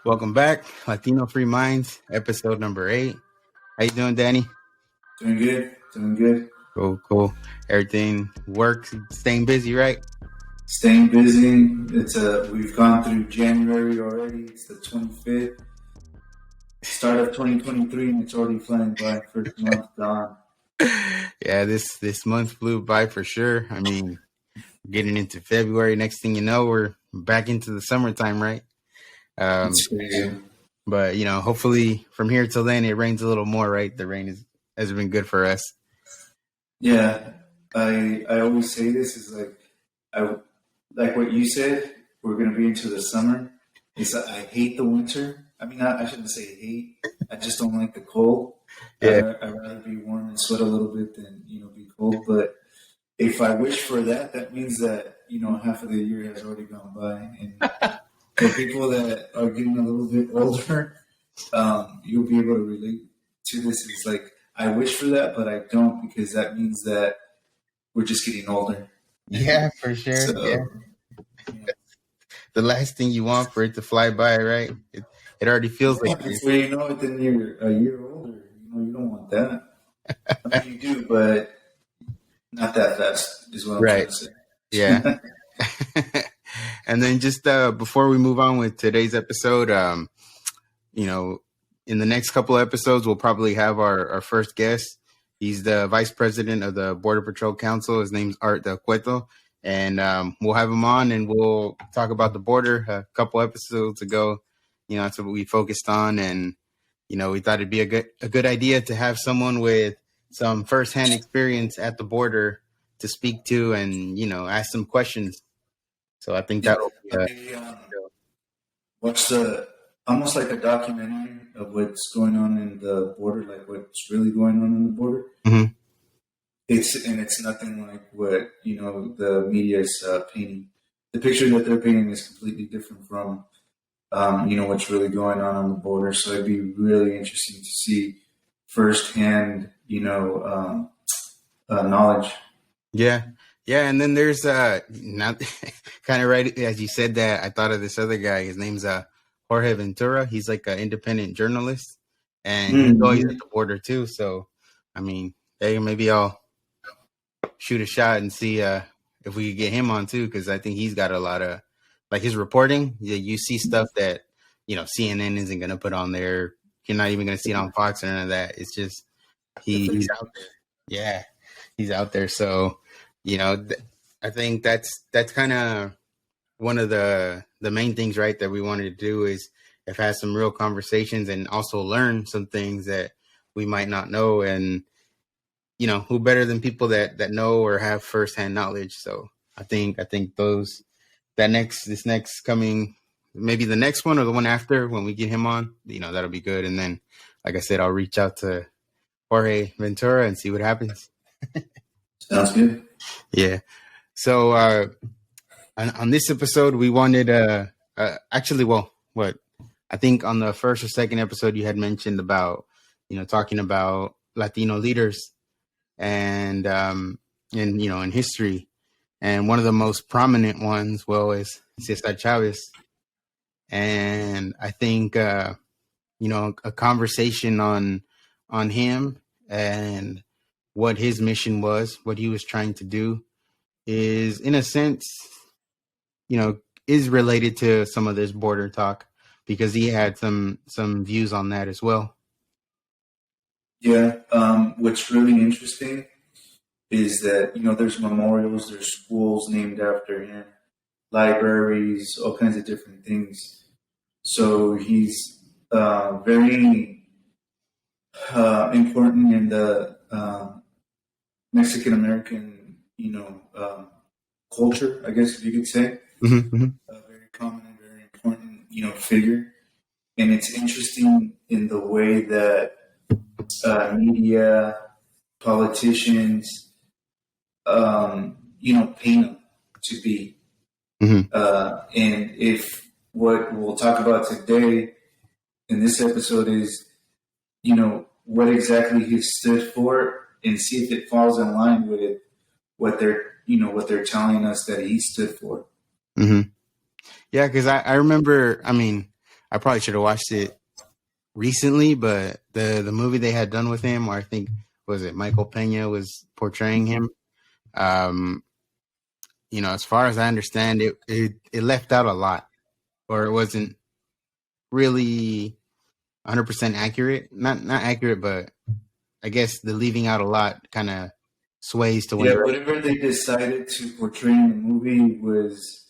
Welcome back, Latino Free Minds, episode number 8. How you doing, Danny? Doing good. Doing good. Cool. Everything works, staying busy, right? Staying busy. We've gone through January already. It's the 25th. Start of 2023 and it's already flying by. First month gone. Yeah, this month flew by for sure. I mean, getting into February. Next thing you know, we're back into the summertime, right? It's crazy. But hopefully from here till then it rains a little more, right? The rain has been good for us. Yeah. I always say this is like what you said, we're gonna be into the summer. Is I hate the winter. I mean I shouldn't say hate. I just don't like the cold. Yeah. I'd rather be warm and sweat a little bit than, be cold. But if I wish for that, that means that, half of the year has already gone by. And for people that are getting a little bit older, you'll be able to relate to this. It's like, I wish for that, but I don't, because that means that we're just getting older. Yeah, for sure. Yeah. So, The last thing you want for it to fly by, right? It already feels like this. before you know it, then you're a year older. You don't want that. I mean, you do, but not that fast, is what I'm trying Right. to say. Yeah. And then just before we move on with today's episode, in the next couple of episodes, we'll probably have our first guest. He's the vice president of the Border Patrol Council. His name's Art Del Cueto. And we'll have him on and we'll talk about the border. A couple episodes ago, that's what we focused on. And, we thought it'd be a good idea to have someone with some firsthand experience at the border to speak to and, ask some questions. So I think that will be Watch the almost like a documentary of what's going on in the border, like what's really going on in the border. Mhm. It's nothing like what the media is painting. The picture that they're painting is completely different from what's really going on the border. So it'd be really interesting to see firsthand knowledge. Yeah. And then there's not kind of right as you said that, I thought of this other guy. His name's Jorge Ventura. He's like an independent journalist and he's always at the border too. So I mean, hey, maybe I'll shoot a shot and see if we could get him on too, because I think he's got a lot of like his reporting. Yeah, you see stuff that CNN isn't gonna put on there. You're not even gonna see it on Fox or none of that. It's just he's out there. Yeah, he's out there. So I think that's kind of one of the main things, right, that we wanted to do is have some real conversations and also learn some things that we might not know. And who better than people that know or have firsthand knowledge. So I think this next coming, maybe the next one or the one after, when we get him on, that'll be good. And then, like I said, I'll reach out to Jorge Ventura and see what happens. Sounds good. Yeah. So on this episode, we wanted actually, well, what I think on the first or second episode, you had mentioned about talking about Latino leaders and in history, and one of the most prominent ones, is Cesar Chavez. And I think a conversation on him and what his mission was, what he was trying to do, is in a sense, is related to some of this border talk, because he had some views on that as well. Yeah. What's really interesting is that, there's memorials, there's schools named after him, libraries, all kinds of different things. So he's very important in the Mexican American, culture, I guess if you could say. Mm-hmm. A very common and very important, figure. And it's interesting in the way that media, politicians, paint them to be. Mm-hmm. And if what we'll talk about today in this episode is, what exactly he stood for, and see if it falls in line with what they're telling us that he stood for. Mm-hmm. Yeah, because I remember, I mean, I probably should have watched it recently, but the movie they had done with him, or I think was it Michael Pena was portraying him. Um, as far as I understand, it left out a lot, or it wasn't really 100% accurate. Not accurate, but I guess the leaving out a lot kind of sways to one Yeah, direction. whatever they decided to portray in the movie was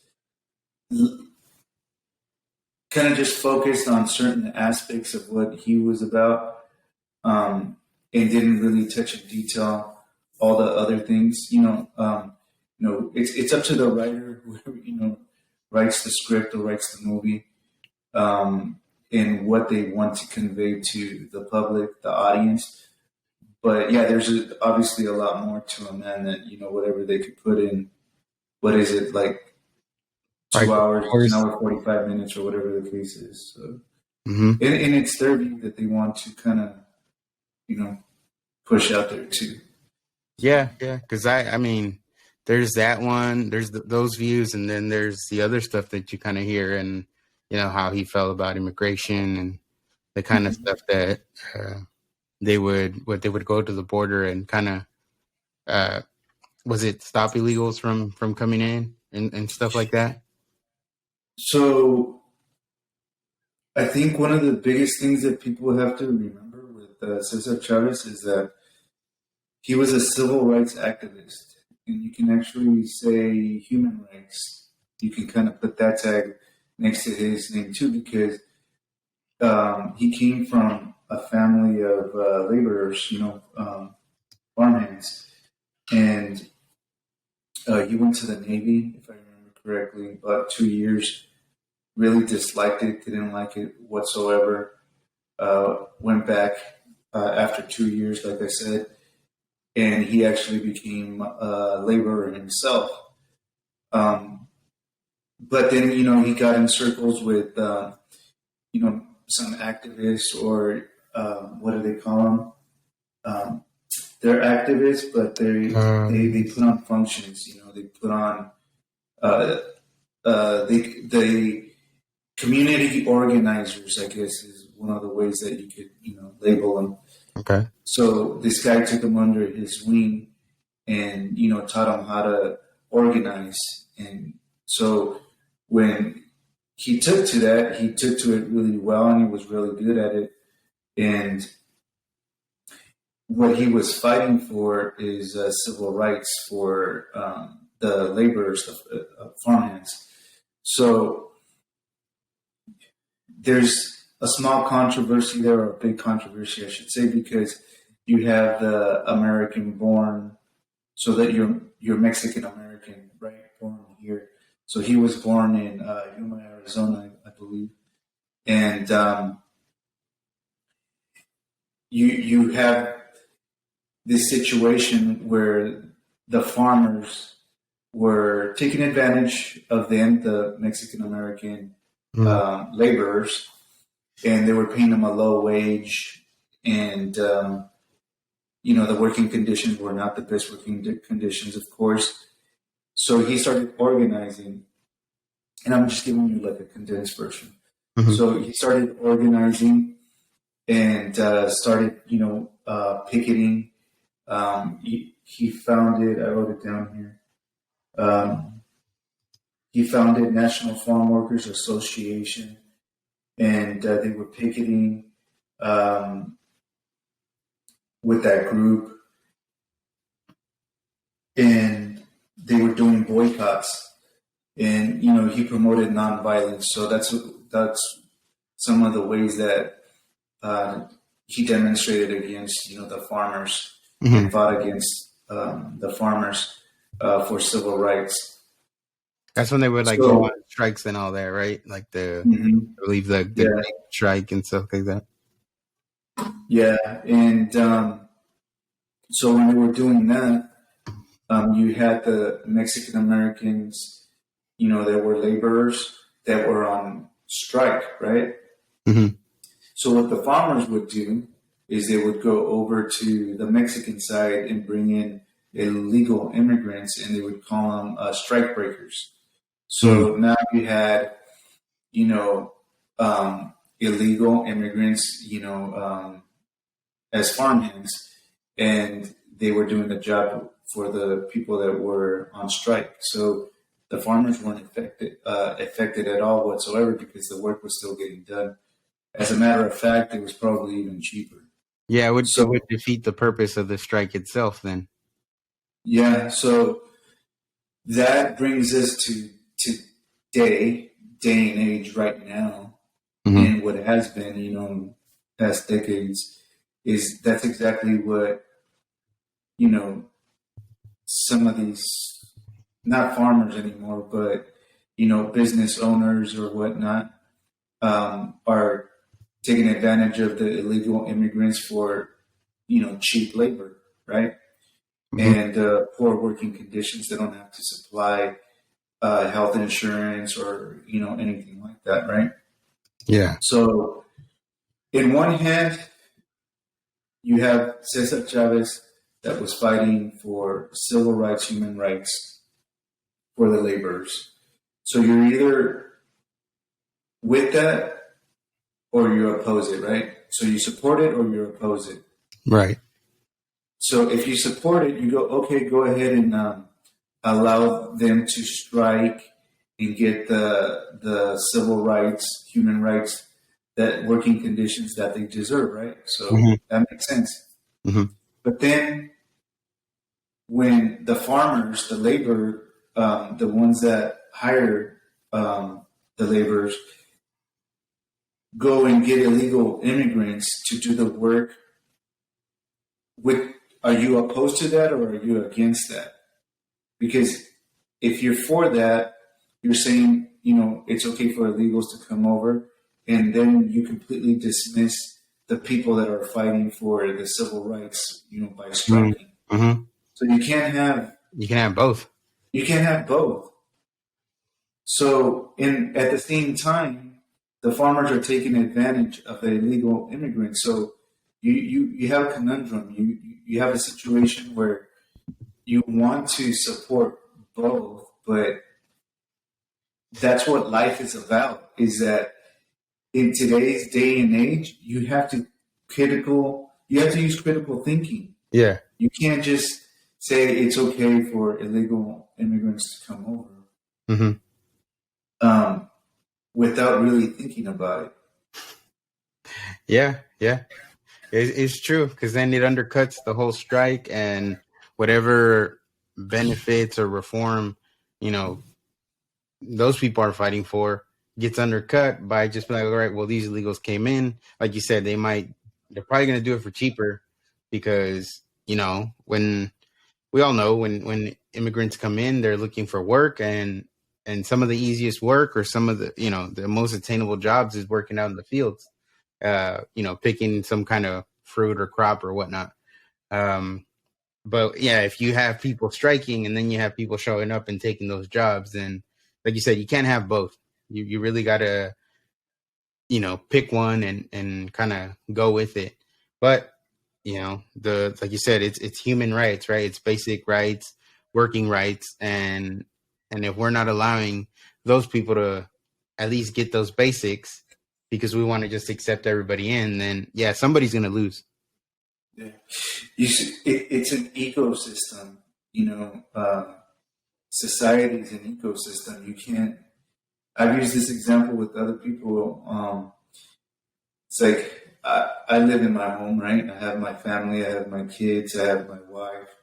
kind of just focused on certain aspects of what he was about, and didn't really touch in detail all the other things. It's up to the writer, whoever writes the script or writes the movie, and what they want to convey to the public, the audience. But yeah, there's obviously a lot more to a man that whatever they could put in. What is it like? Right. 2 hours, an hour 45 minutes, or whatever the case is. So, Mm-hmm. and it's their view that they want to kind of push out there too. Yeah, yeah. Because I mean, there's that one. There's those views, and then there's the other stuff that you kind of hear, and how he felt about immigration and the kind of stuff that they would go to the border and kind of was it stop illegals from coming in and stuff like that. So I think one of the biggest things that people have to remember with Cesar Chavez is that he was a civil rights activist, and you can actually say human rights. You can kind of put that tag next to his name too, because he came from a family of laborers, farmhands, and he went to the Navy, if I remember correctly, about 2 years. Really disliked it, didn't like it whatsoever. Went back after 2 years, like I said, and he actually became a laborer himself. But then, he got in circles with, some activists, or what do they call them? They're activists, but they put on functions. They put on they community organizers, I guess, is one of the ways that you could label them. Okay. So this guy took him under his wing, and taught him how to organize. And so when he took to that, he took to it really well, and he was really good at it. And what he was fighting for is civil rights for the laborers, the farmhands. So there's a small controversy there, or a big controversy, I should say, because you have the American born, so that you're Mexican American, right? Born here. So he was born in Yuma, Arizona, I believe, and you have this situation where the farmers were taking advantage of them, the Mexican American laborers, and they were paying them a low wage, and the working conditions were not the best working conditions, of course. So he started organizing, and I'm just giving you like a condensed version. Mm-hmm. So he started organizing and started, picketing. He founded, I wrote it down here. He founded National Farm Workers Association, and they were picketing with that group, and they were doing boycotts. And he promoted nonviolence, so that's some of the ways that he demonstrated against the farmers, mm-hmm. and fought against the farmers for civil rights. That's when they would go on strikes and all that, right? Like mm-hmm. I believe the strike and stuff like that. Yeah, and so when they were doing that, you had the Mexican Americans, that were laborers that were on strike, right? Mm-hmm. So what the farmers would do is they would go over to the Mexican side and bring in illegal immigrants, and they would call them strike breakers. So now you had, illegal immigrants, as farmhands, and they were doing the job for the people that were on strike. So the farmers weren't affected at all whatsoever because the work was still getting done. As a matter of fact, it was probably even cheaper. Yeah, it So would defeat the purpose of the strike itself then. yeah, so that brings us to day and age right now, Mm-hmm. and what has been, past decades, is that's exactly what you know some of these, not farmers anymore, but business owners or whatnot, are taking advantage of the illegal immigrants for cheap labor, right? Mm-hmm. And poor working conditions. They don't have to supply health insurance or anything like that, right? Yeah. So, in one hand, you have Cesar Chavez that was fighting for civil rights, human rights for the laborers. So you're either with that or you oppose it, right? So you support it or you oppose it. Right. So if you support it, you go, okay, go ahead and allow them to strike and get the civil rights, human rights, that working conditions that they deserve, right? So Mm-hmm. that makes sense. Mm-hmm. But then when the farmers, the labor, the ones that hire the laborers, go and get illegal immigrants to do the work, with, are you opposed to that or are you against that? Because if you're for that, you're saying, it's okay for illegals to come over, and then you completely dismiss the people that are fighting for the civil rights, by striking. Mm-hmm. So You can have both. you can't have both. So at the same time, the farmers are taking advantage of the illegal immigrants. So you have a conundrum. You have a situation where you want to support both, but that's what life is about, is that in today's day and age, you have to use critical thinking. Yeah. You can't just say it's okay for illegal immigrants to come over, Mm-hmm. um, without really thinking about it. Yeah. Yeah. It's true, because then it undercuts the whole strike and whatever benefits or reform, you know, those people are fighting for gets undercut by just being like, all right, well, these illegals came in. Like you said, they're probably going to do it for cheaper because, when we all know when immigrants come in, they're looking for work, and some of the easiest work or some of the, the most attainable jobs is working out in the fields, picking some kind of fruit or crop or whatnot. Um, but yeah, if you have people striking and then you have people showing up and taking those jobs, then like you said, you can't have both. You really gotta, pick one and kind of go with it. But, like you said, it's human rights, right? It's basic rights, working rights, and if we're not allowing those people to at least get those basics because we want to just accept everybody in, then yeah, somebody's gonna lose. Yeah. It's an ecosystem, society is an ecosystem. You can't, I've used this example with other people. It's like I live in my home, right? I have my family, I have my kids, I have my wife,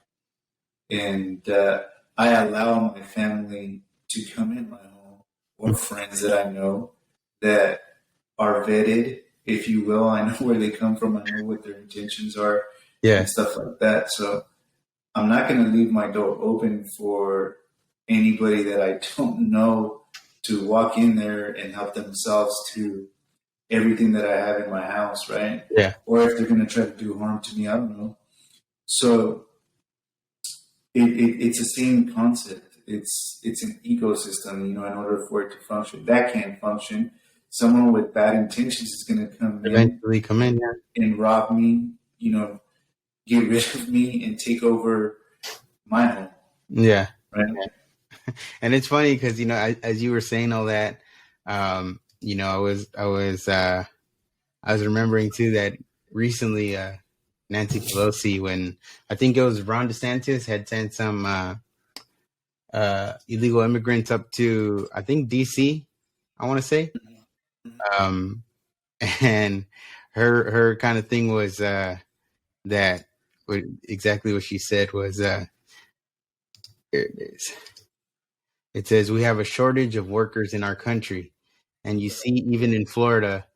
and I allow my family to come in my home, or friends that I know that are vetted, if you will. I know where they come from, I know what their intentions are, Yeah, and stuff like that. So I'm not going to leave my door open for anybody that I don't know to walk in there and help themselves to everything that I have in my house, right? yeah, Or if they're going to try to do harm to me, I don't know. So it's the same concept. It's an ecosystem, in order for it to function. That can't function. Someone with bad intentions is going to come in eventually come in. and rob me, get rid of me and take over my home, Yeah. right? And it's funny because, as you were saying all that, I was remembering too that recently, Nancy Pelosi, when I think it was Ron DeSantis, had sent some illegal immigrants up to, I think, DC, I want to say. Um, and her kind of thing was that exactly what she said was, here it is. It says, we have a shortage of workers in our country. And you see, even in Florida,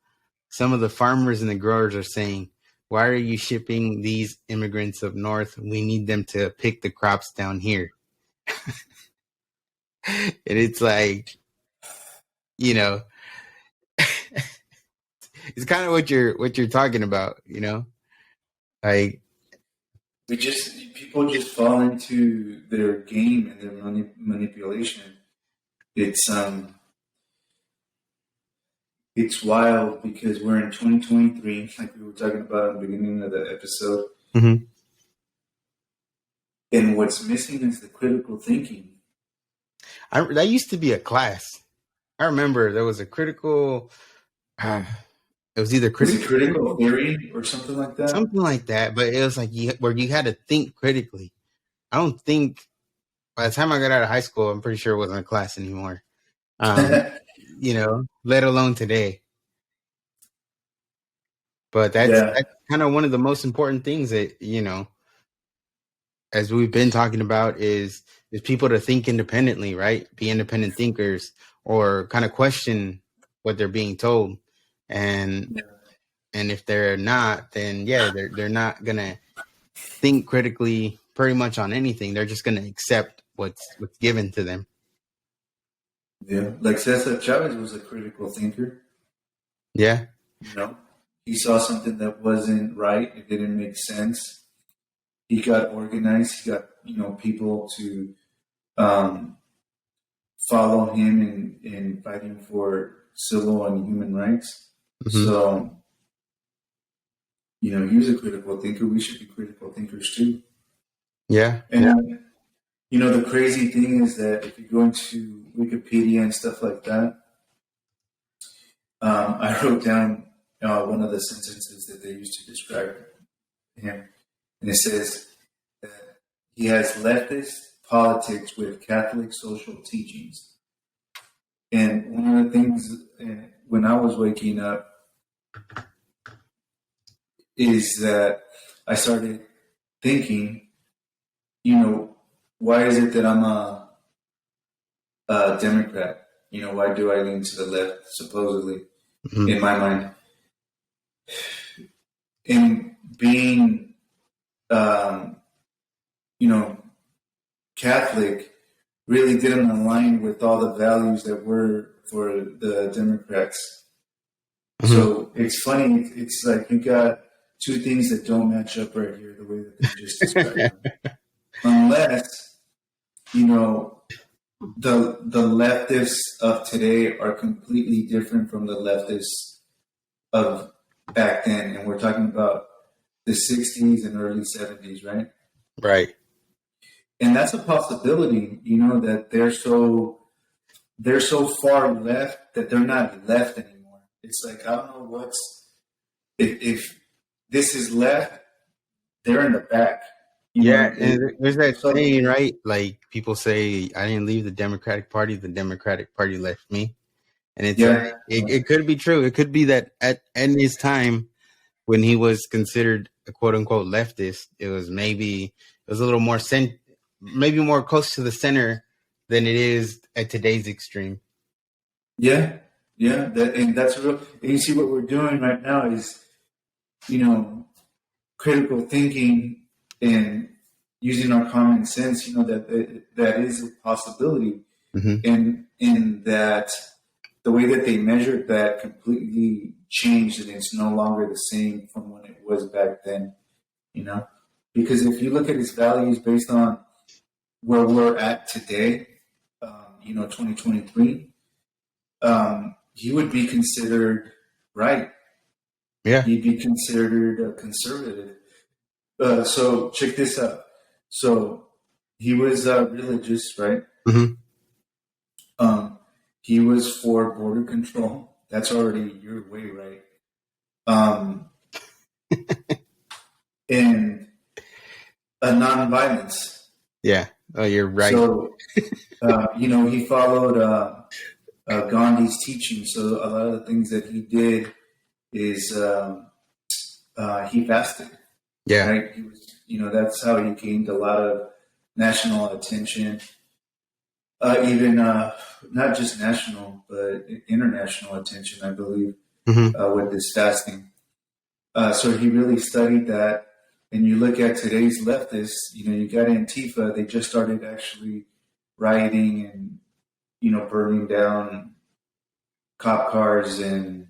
some of the farmers and the growers are saying, why are you shipping these immigrants up north? We need them to pick the crops down here. And it's like, you know, it's kind of what you're talking about, like People just fall into their game and their manipulation. It's wild because we're in 2023, like we were talking about at the beginning of the episode. mm-hmm. And what's missing is the critical thinking. That used to be a class. I remember there was a critical. It was either critical theory or something like that. Something like that, but it was like where you had to think critically. I don't think by the time I got out of high school, I'm pretty sure it wasn't a class anymore. Let alone today. But that's kind of one of the most important things that, as we've been talking about is people to think independently, right? Be independent thinkers or kind of question what they're being told. And if they're not, then they're not going to think critically pretty much on anything. They're just going to accept what's given to them. Yeah. Like Cesar Chavez was a critical thinker. Yeah. He saw something that wasn't right. It didn't make sense. He got organized. He got, people to follow him in fighting for civil and human rights. Mm-hmm. So, he was a critical thinker. We should be critical thinkers too. Yeah. And, the crazy thing is that if you go into Wikipedia and stuff like that, I wrote down one of the sentences that they used to describe him. And it says that he has leftist politics with Catholic social teachings. And one of the things when I was waking up is that I started thinking, why is it that I'm a Democrat? Why do I lean to the left, supposedly, in my mind? In being, Catholic really didn't align with all the values that were for the Democrats. Mm-hmm. So it's funny. It's like you got two things that don't match up right here, the way that they just described them. Unless, the leftists of today are completely different from the leftists of back then. And we're talking about the 60s and early 70s, right? Right. And that's a possibility, that they're so far left that they're not left anymore. It's like, I don't know if this is left, they're in the back. And there's that saying, right? Like people say, I didn't leave the Democratic Party left me. And it's it could be true. It could be that at his time when he was considered a quote unquote leftist, it was a little more maybe more close to the center than it is at today's extreme. Yeah. And that's real. And you see what we're doing right now is, critical thinking and using our common sense, that is a possibility. Mm-hmm. And in that the way that they measured that completely changed, and it's no longer the same from when it was back then, because if you look at his values based on where we're at today, 2023, he would be considered right. Yeah. He'd be considered a conservative. So check this out. So he was religious, right? Mm-hmm. He was for border control. that's already your way, right? Um, and nonviolence. Yeah. Oh, you're right. So, he followed Gandhi's teaching. So a lot of the things that he did is he fasted, Yeah. right? He was, that's how he gained a lot of national attention, even not just national but international attention, I believe, Hmm. with this fasting. So he really studied that. And you look at today's leftists, you got Antifa. They just started actually rioting and burning down cop cars and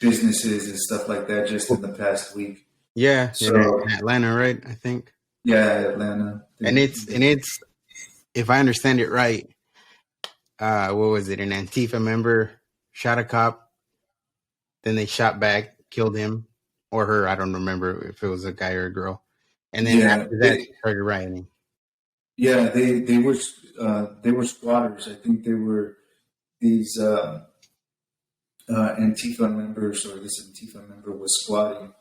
businesses and stuff like that just in the past week. Yeah, in So Atlanta, right? I think. yeah, Atlanta. And it's if I understand it right, what was it? An Antifa member shot a cop, then they shot back, killed him or her. I don't remember if it was a guy or a girl. And then Yeah, after that, they started rioting. they were squatters. I think they were these Antifa members, or this Antifa member was squatting,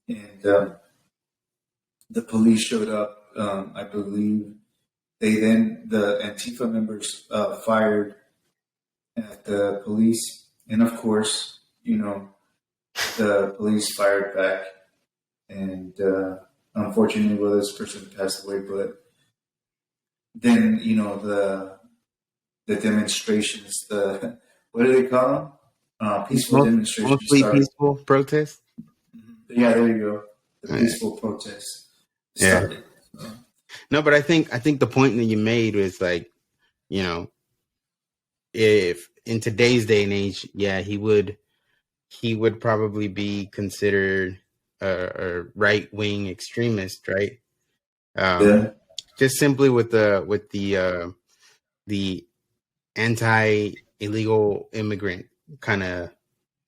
and the police showed up. I believe the Antifa members fired at the police, and of course, the police fired back, and unfortunately, well, this person passed away. But then, the demonstrations, the what do they call them? Peaceful demonstrations Mostly started. peaceful protest. Yeah, there you go. The Yeah. peaceful protests Yeah. started. No, but I think the point that you made was like, you know, if in today's day and age, yeah, he would probably be considered a right wing extremist, right? Um, Yeah, just simply with the anti illegal immigrant kind of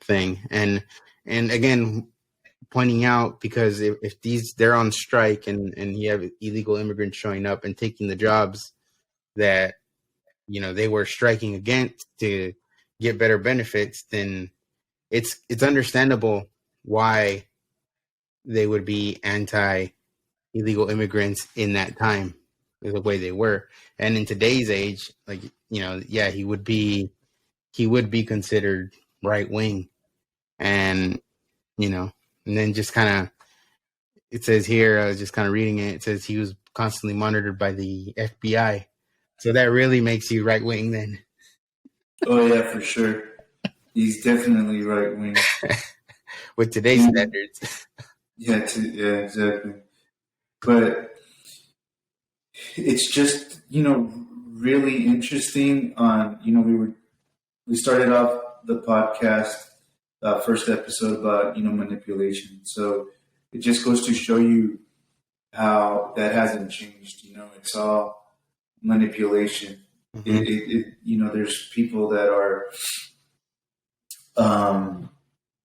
thing, and again pointing out, because if they're on strike, and you have illegal immigrants showing up and taking the jobs that they were striking against to get better benefits, then it's understandable why they would be anti illegal immigrants in that time, the way they were. And in today's age, like, yeah, he would be considered right wing. And you know and then just kind of, it says here, I was just kind of reading it, it says he was constantly monitored by the FBI, so that really makes you right wing then. oh yeah, for sure. He's definitely right wing. With today's standards. Yeah, exactly. But it's just really interesting. On we started off the podcast first episode about manipulation. So it just goes to show you how that hasn't changed. It's all manipulation. Hmm. There's people that are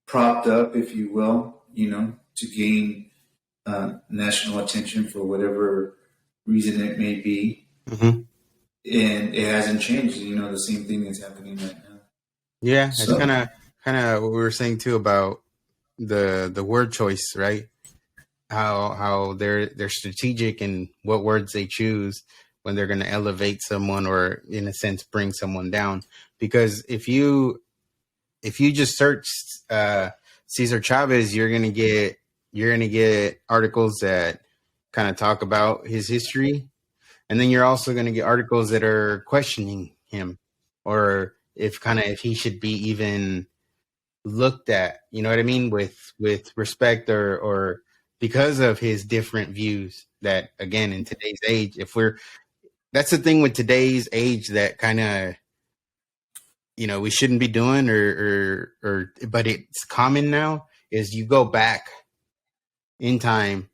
propped up, if you will, to gain national attention for whatever reason it may be, Hmm. and it hasn't changed. The same thing is happening right now. Yeah, it's So kind of what we were saying too about the word choice, right? How they're strategic in what words they choose when they're going to elevate someone, or in a sense bring someone down. Because if you just search Cesar Chavez, you're gonna get articles that kind of talk about his history, and then you're also gonna get articles that are questioning him, or if he should be even looked at, you know what I mean, with respect, or because of his different views. That, again, in today's age, if we're that's the thing with today's age that kind of we shouldn't be doing, or but it's common now, is you go back in time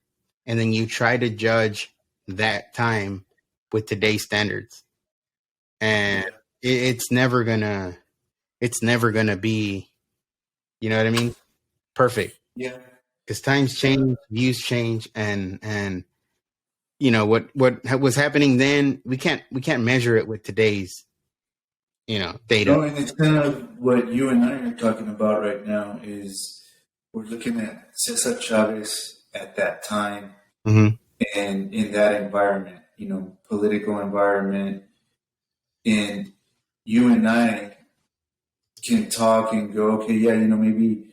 and then you try to judge that time with today's standards, and it's never gonna be, you know what I mean, perfect, yeah, because times yeah, change, views change, and what was happening then, we can't measure it with today's. data. No, and it's kind of what you and I are talking about right now is we're looking at Cesar Chavez at that time Hmm. and in that environment, political environment, and you and I can talk and go, okay, yeah, maybe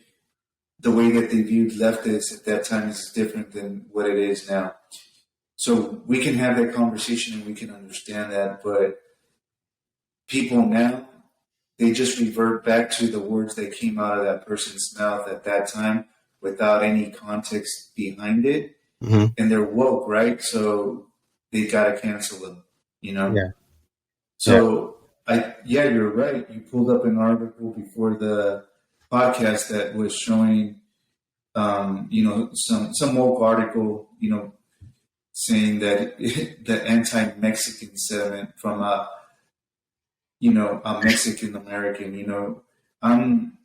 the way that they viewed leftists at that time is different than what it is now. So we can have that conversation and we can understand that, but people now, they just revert back to the words that came out of that person's mouth at that time without any context behind it. Hmm. And they're woke, right? So they got to cancel them. Yeah. Yeah. So yeah, you're right. You pulled up an article before the podcast that was showing, some woke article, saying that the anti-Mexican sentiment from a Mexican American. I'm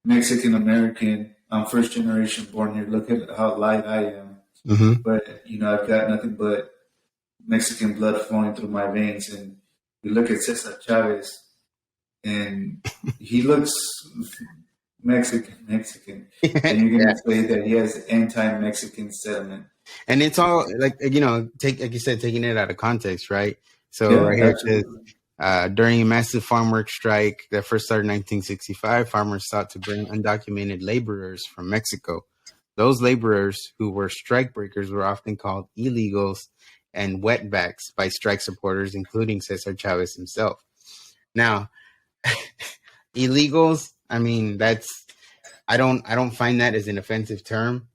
Mexican American. I'm first generation born here. Look at how light I am. Hmm. But I've got nothing but Mexican blood flowing through my veins. And you look at Cesar Chavez, and he looks Mexican, and you're Yeah. gonna say that he has anti-Mexican sentiment. And it's all like, take, like you said, taking it out of context, right? So Yeah, right here it says, absolutely. during a massive farm work strike that first started in 1965, farmers sought to bring undocumented laborers from Mexico. Those laborers who were strike breakers were often called illegals and wetbacks by strike supporters, including Cesar Chavez himself. Now, illegals, I mean, I don't find that as an offensive term,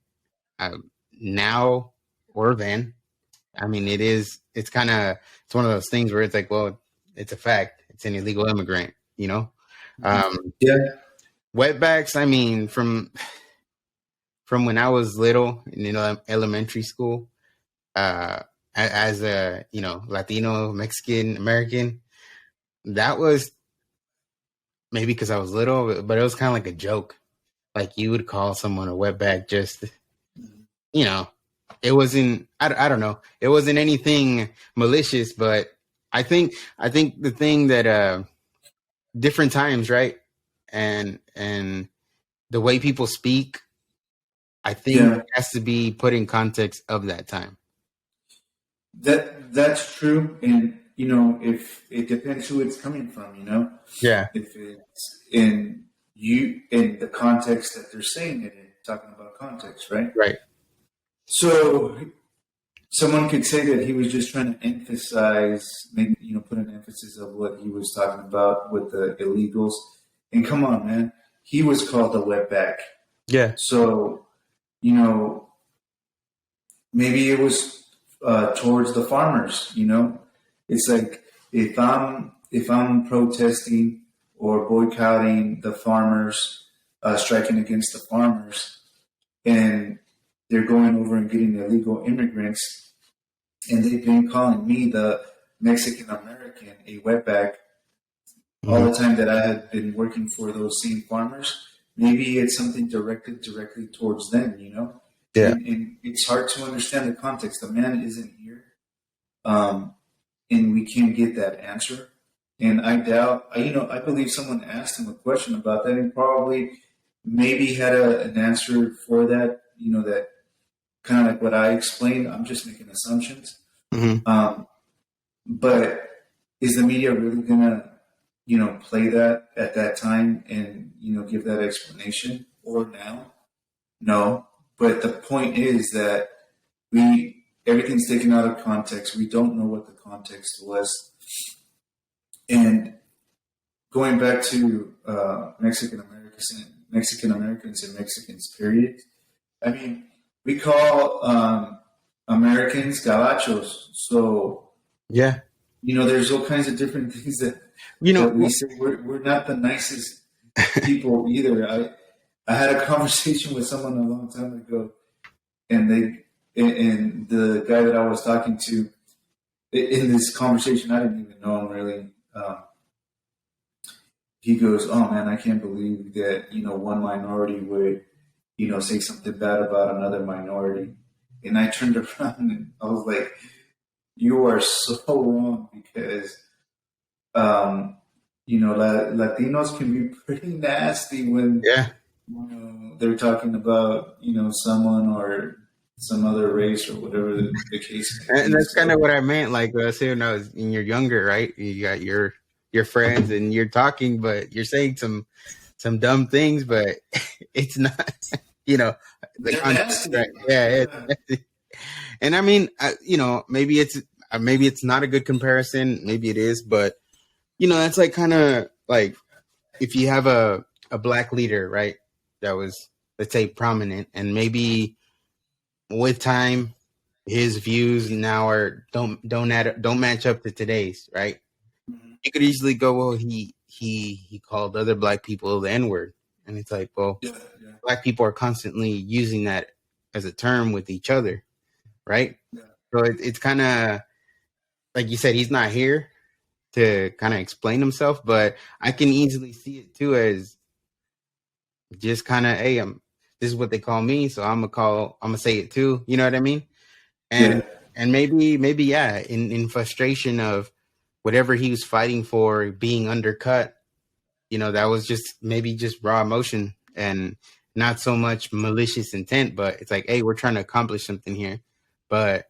now or then. I mean, it's one of those things where it's like, well, it's a fact. It's an illegal immigrant. Um, Yeah, Wetbacks, I mean, from when I was little in elementary school, as a, Latino, Mexican, American, that was maybe because I was little, but it was kind of like a joke. Like you would call someone a wetback just, you know, it wasn't, I don't know. It wasn't anything malicious, but I think the thing that, different times, right? And the way people speak, I think yeah. has to be put in context of that time. That's true, and if it depends who it's coming from, Yeah. if it's in the context that they're saying it in, talking about context, right? Right. So someone could say that he was just trying to emphasize, maybe put an emphasis of what he was talking about with the illegals. And come on, man, he was called a wetback. Yeah. So you know, maybe it was towards the farmers. It's like if I'm protesting or boycotting the farmers, striking against the farmers, and they're going over and getting illegal immigrants, and they've been calling me the Mexican American a wetback all Hmm. the time that I had been working for those same farmers. Maybe it's something directed directly towards them. Yeah. And it's hard to understand the context. The man isn't here, um, and we can't get that answer. And I doubt, I believe someone asked him a question about that, and probably maybe had an answer for that. That kind of like what I explained. I'm just making assumptions. Hmm. Um, but is the media really gonna, play that at that time and give that explanation or now? No. But the point is that we everything's taken out of context. We don't know what the context was. And going back to Mexican Americans and Mexicans, period. I mean, we call Americans gabachos. So Yeah. there's all kinds of different things You that we know, say. We're not the nicest people either. I had a conversation with someone a long time ago, and and the guy that I was talking to in this conversation, I didn't even know him really. He goes, "Oh man, I can't believe that one minority would say something bad about another minority." And I turned around and I was like, "You are so wrong because." Um, Latinos can be pretty nasty when Yeah. they're talking about someone or some other race or whatever the case may And be. that's kind of So what I meant. Like, say when I was when you're younger, right? You got your friends and you're talking, but you're saying some dumb things, but it's not, you know, the they're context, right? nasty. Yeah. Yeah, And I mean, maybe it's not a good comparison. Maybe it is, but that's like kind of like if you have a black leader, right? That was, let's say, prominent, and maybe with time his views now are don't match up to today's, right? You could easily go, well, he called other black people the N-word, and it's like, well, yeah, yeah, black people are constantly using that as a term with each other, right? yeah, So it's kind of like you said, he's not here to kind of explain himself, but I can easily see it too as just kind of, hey, this is what they call me, so I'm gonna say it too. You know what I mean? yeah, And maybe yeah, in frustration of whatever he was fighting for being undercut, that was just maybe just raw emotion and not so much malicious intent, but it's like, hey, we're trying to accomplish something here, but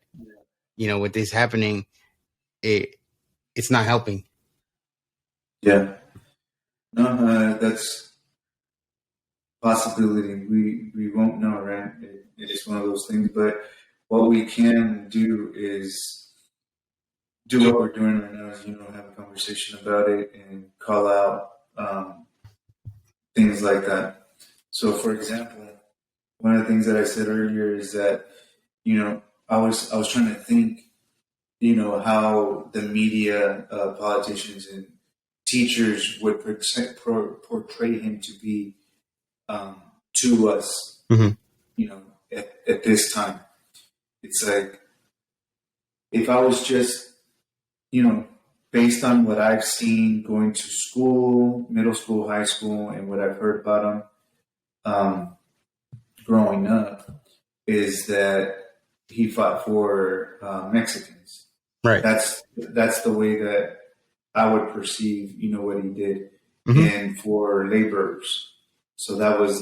with this happening, it it's not helping. yeah. No, that's possibility. We won't know, right? It is one of those things. But what we can do is do what we're doing right now is have a conversation about it and call out things like that. So, for example, one of the things that I said earlier is that I was trying to think how the media, politicians, and teachers would portray him to be to us, Mm-hmm. at this time. It's like if I was just, you know, based on what I've seen going to school, middle school, high school, and what I've heard about him growing up, is that he fought for Mexicans. Right. That's the way that I would perceive, what he did, Mm-hmm. and for laborers. So that was,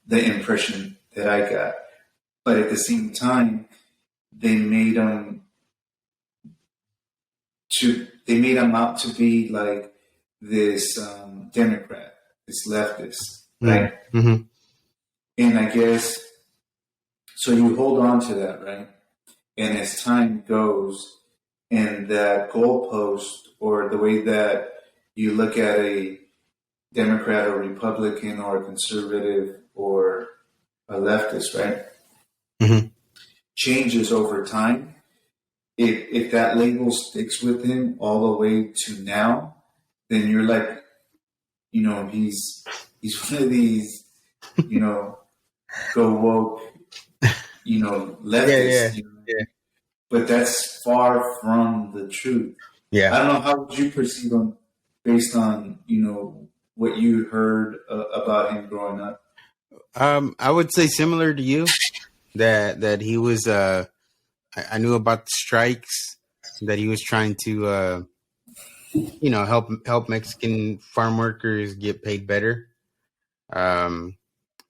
the impression that I got. But at the same time, they made him they made him out to be like this Democrat, this leftist, right? Mm-hmm. And I guess so. You hold on to that, right? And as time goes, and that goalpost or the way that you look at a Democrat or Republican or a conservative or a leftist, right, Mm-hmm. changes over time. If that label sticks with him all the way to now, then you're like, he's one of these, you know, go woke, Yeah, yeah, leftists, yeah, but that's far from the truth. yeah. I don't know, how would you perceive him based on what you heard about him growing up. I would say similar to you that he was. I knew about the strikes, that he was trying to help Mexican farm workers get paid better. Um,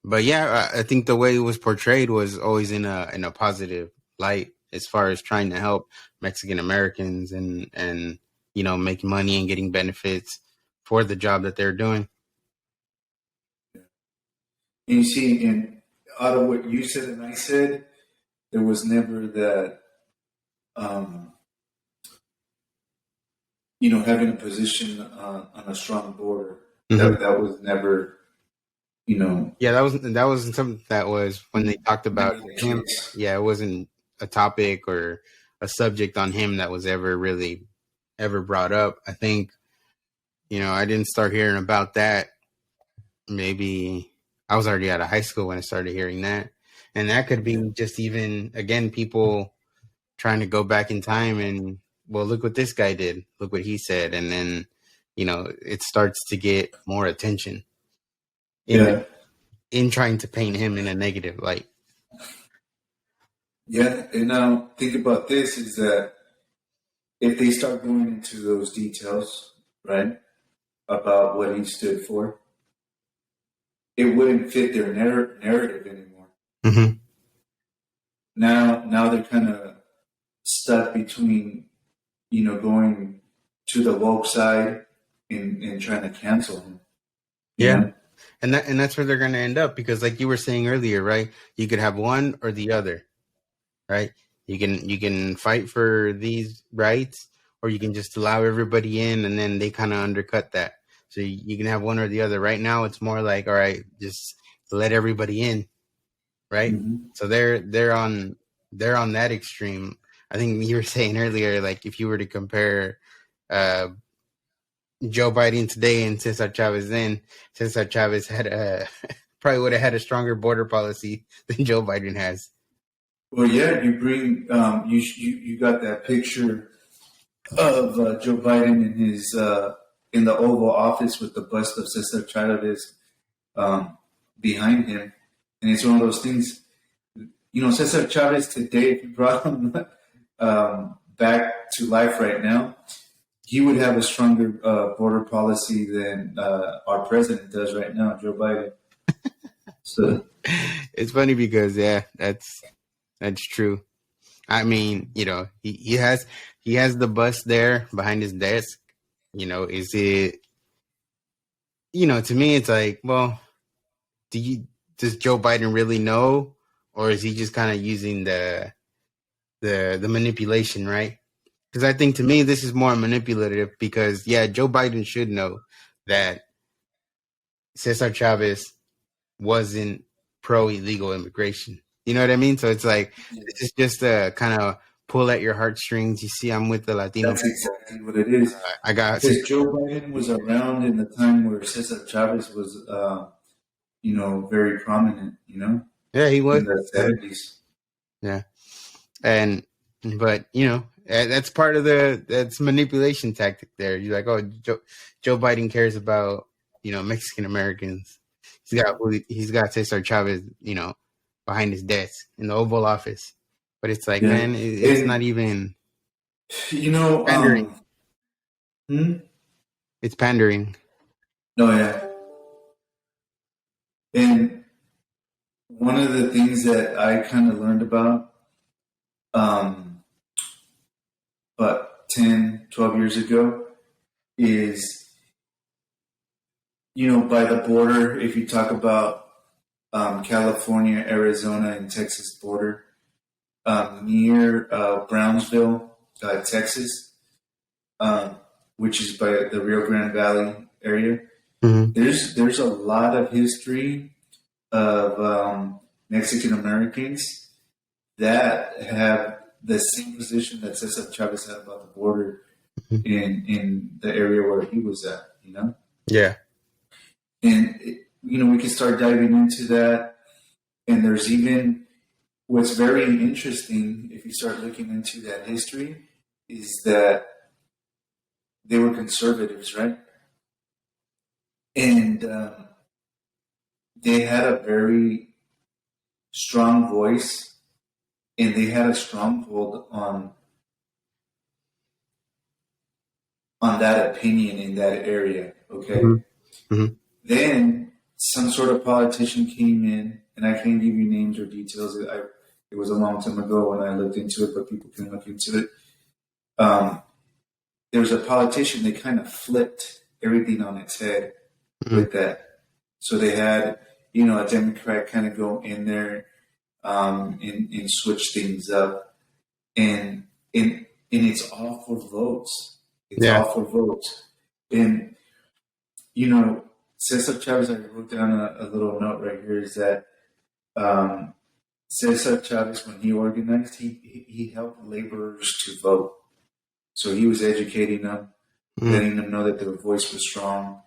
but yeah, I think the way it was portrayed was always in a positive light as far as trying to help Mexican Americans and make money and getting benefits for the job that they're doing. And you see, out of what you said and I said, there was never that, um, having a position on a strong border. Mm-hmm. That was never, you know, Yeah, that was something that was when they talked about never the him. case. Yeah, it wasn't a topic or a subject on him that was ever really ever brought up. I think I didn't start hearing about that. Maybe I was already out of high school when I started hearing that, and that could Yeah, be just even again people trying to go back in time and, well, look what this guy did, look what he said, and then it starts to get more attention in yeah, in trying to paint him in a negative light. yeah. And now think about this: is that if they start going into those details, right, about what he stood for, it wouldn't fit their narrative anymore. Mm-hmm. Now they're kind of stuck between, going to the woke side and trying to cancel him. You Yeah. know. And that's where they're going to end up, because like you were saying earlier, right? You could have one or the other, right? You can fight for these rights, or you can just allow everybody in, and then they kind of undercut that. So you can have one or the other. Right now, it's more like, all right, just let everybody in, right? Mm-hmm. So they're on that extreme. I think you were saying earlier, like if you were to compare uh, Joe Biden today and Cesar Chavez then, Cesar Chavez had probably would have had a stronger border policy than Joe Biden has. Well, yeah, you bring you got that picture of Joe Biden in the Oval Office with the bust of Cesar Chavez behind him, and it's one of those things. Cesar Chavez today, if you brought him back to life right now, he would have a stronger border policy than our president does right now, Joe Biden. So It's funny because yeah, that's true. I mean, he has the bus there behind his desk. Is it to me it's like, well, does Joe Biden really know, or is he just kind of using the manipulation, right? Because I think to me this is more manipulative, because yeah, Joe Biden should know that Cesar Chavez wasn't pro illegal immigration. You know what I mean? So it's like this is just a kind of pull at your heartstrings. You see, I'm with the Latino that's people. exactly what it is. I got Because Joe Biden was around in the time where Cesar Chavez was, very prominent, yeah, he was in the yeah, 70s. yeah. And but that's part of that's manipulation tactic there. You're like, oh, Joe Biden cares about Mexican Americans. He's got Cesar Chavez behind his desk in the Oval Office. But it's like, Yeah. man, it's not And, even you know, pandering. hmm? It's pandering. No, yeah. And one of the things that I kind of learned about, um, but 10, 12 years ago is, by the border, if you talk about California, Arizona, and Texas border, near Brownsville, Texas, which is by the Rio Grande Valley area. Mm-hmm. There's a lot of history of Mexican Americans that have the same position that Cesar Chavez had about the border in the area where he was at. Yeah. And we can start diving into that. And there's even what's very interesting if you start looking into that history is that they were conservatives, right? And they had a very strong voice, and they had a stronghold on that opinion in that area. Okay, Mm-hmm. Mm-hmm. then some sort of politician came in, and I can't give you names or details. It was a long time ago when I looked into it, but people can look into it. There was a politician that kind of flipped everything on its head Mm-hmm. with that. So they had, a Democrat kind of go in there and switch things up. And it's all for votes. It's Yeah. all for votes. And, Cesar Chavez, I wrote down a little note right here, is that Cesar Chavez, when he organized, he helped laborers to vote. So he was educating them, Mm-hmm. letting them know that their voice was strong,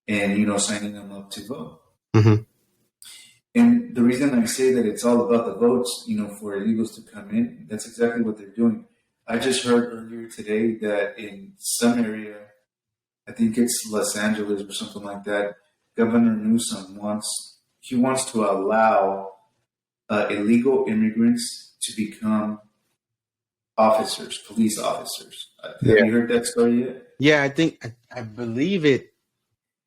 and signing them up to vote. Mm-hmm. And the reason I say that it's all about the votes, for illegals to come in, that's exactly what they're doing. I just heard earlier today that in some area, I think it's Los Angeles or something like that, Governor Newsom wants to allow illegal immigrants to become officers, police officers. Have Yeah. you heard that story yet? Yeah, I believe it.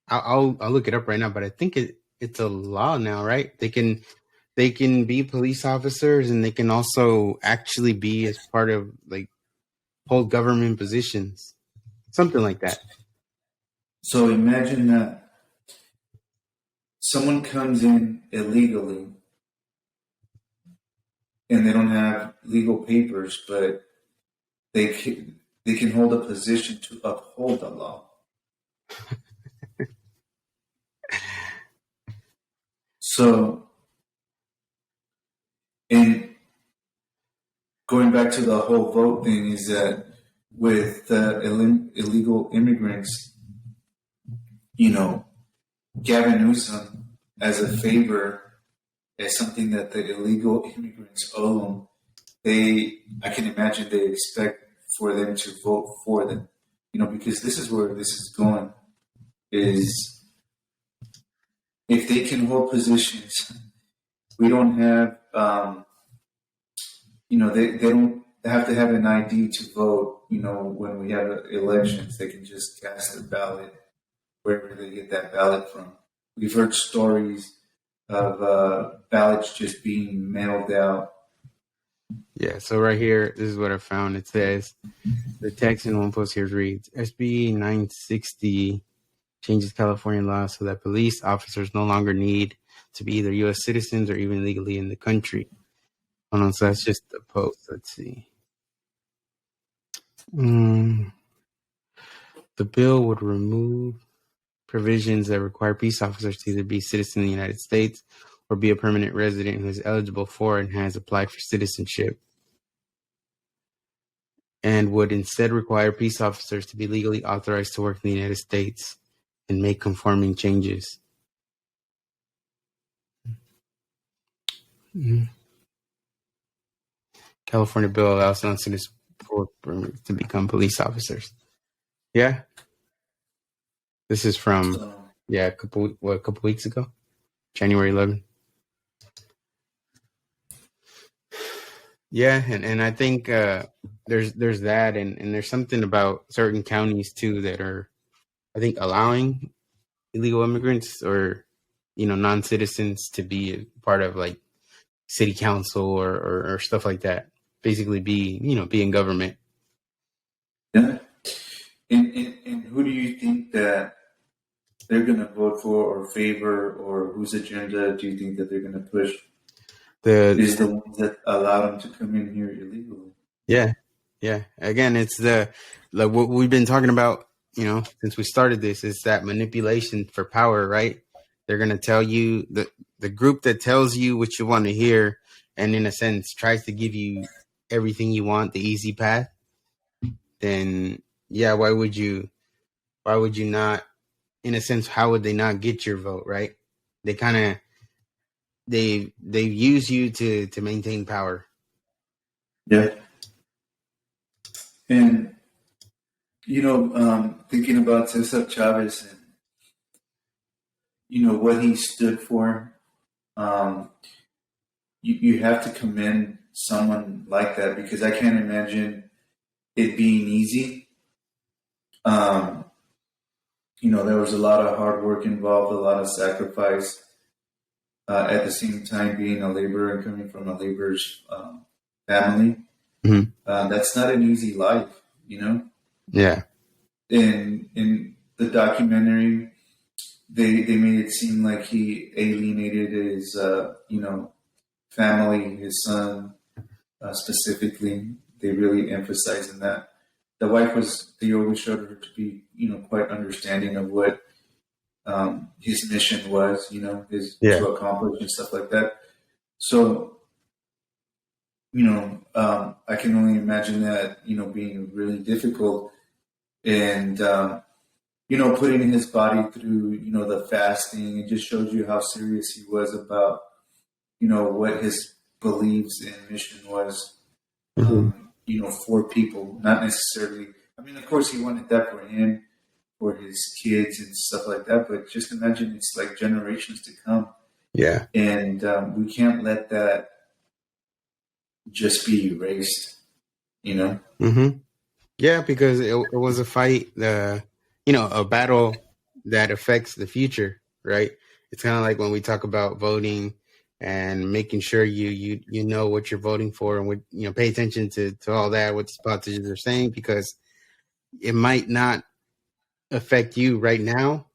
I'll look it up right now, but I think it's a law now, right? They can be police officers, and they can also actually be as part of like hold government positions, something like that. So imagine that someone comes in illegally and they don't have legal papers, but they can hold a position to uphold the law. So, and going back to the whole vote thing, is that with illegal immigrants, you know, Gavin Newsom, as a favor, as something that the illegal immigrants owe them, I can imagine they expect for them to vote for them, because this is where this is going. Is if they can hold positions, we don't have, they don't have to have an ID to vote. When we have elections, they can just cast a ballot wherever they get that ballot from. We've heard stories of ballots just being mailed out. Yeah. So right here, this is what I found. It says the text in one post here reads: SB 960 changes California law so that police officers no longer need to be either U.S. citizens or even legally in the country. Oh no, so that's just the post. Let's see. The bill would remove provisions that require peace officers to either be citizens of the United States or be a permanent resident who is eligible for and has applied for citizenship, and would instead require peace officers to be legally authorized to work in the United States and make conforming changes. California bill allows non-citizens to become police officers. Yeah. This is from, a couple weeks ago, January 11th. Yeah, and I think there's that, and there's something about certain counties too that are, I think, allowing illegal immigrants or non-citizens to be a part of like city council or stuff like that. Basically, be in government. Yeah, and who do you think that they're going to vote for or favor, or whose agenda do you think that they're going to push? Is the ones that allow them to come in here illegally. Yeah. Again, it's like what we've been talking about, since we started this, is that manipulation for power, right? They're going to tell you the group that tells you what you want to hear, and in a sense tries to give you everything you want, the easy path. Then yeah, why would you not, in a sense, how would they not get your vote, right? They kind of, they use you to maintain power. Yeah. And, thinking about Cesar Chavez and, what he stood for, you have to commend someone like that, because I can't imagine it being easy. There was a lot of hard work involved, a lot of sacrifice. At the same time, being a laborer and coming from a laborer's family, that's not an easy life, Yeah. In the documentary, they made it seem like he alienated his, family, his son, specifically. They really emphasized in that. The wife they always showed her to be, quite understanding of what his mission was, to accomplish and stuff like that. So, I can only imagine that, being really difficult, and, putting his body through, the fasting. It just shows you how serious he was about, what his beliefs and mission was, for people, not necessarily. I mean, of course, he wanted that for him, for his kids and stuff like that. But just imagine it's like generations to come. Yeah. And we can't let that just be erased. You know. Mm-hmm. Yeah, because it was a fight, a battle that affects the future, right? It's kind of like when we talk about voting and making sure you know what you're voting for, and what, pay attention to all that, what these politicians are saying, because it might not affect you right now,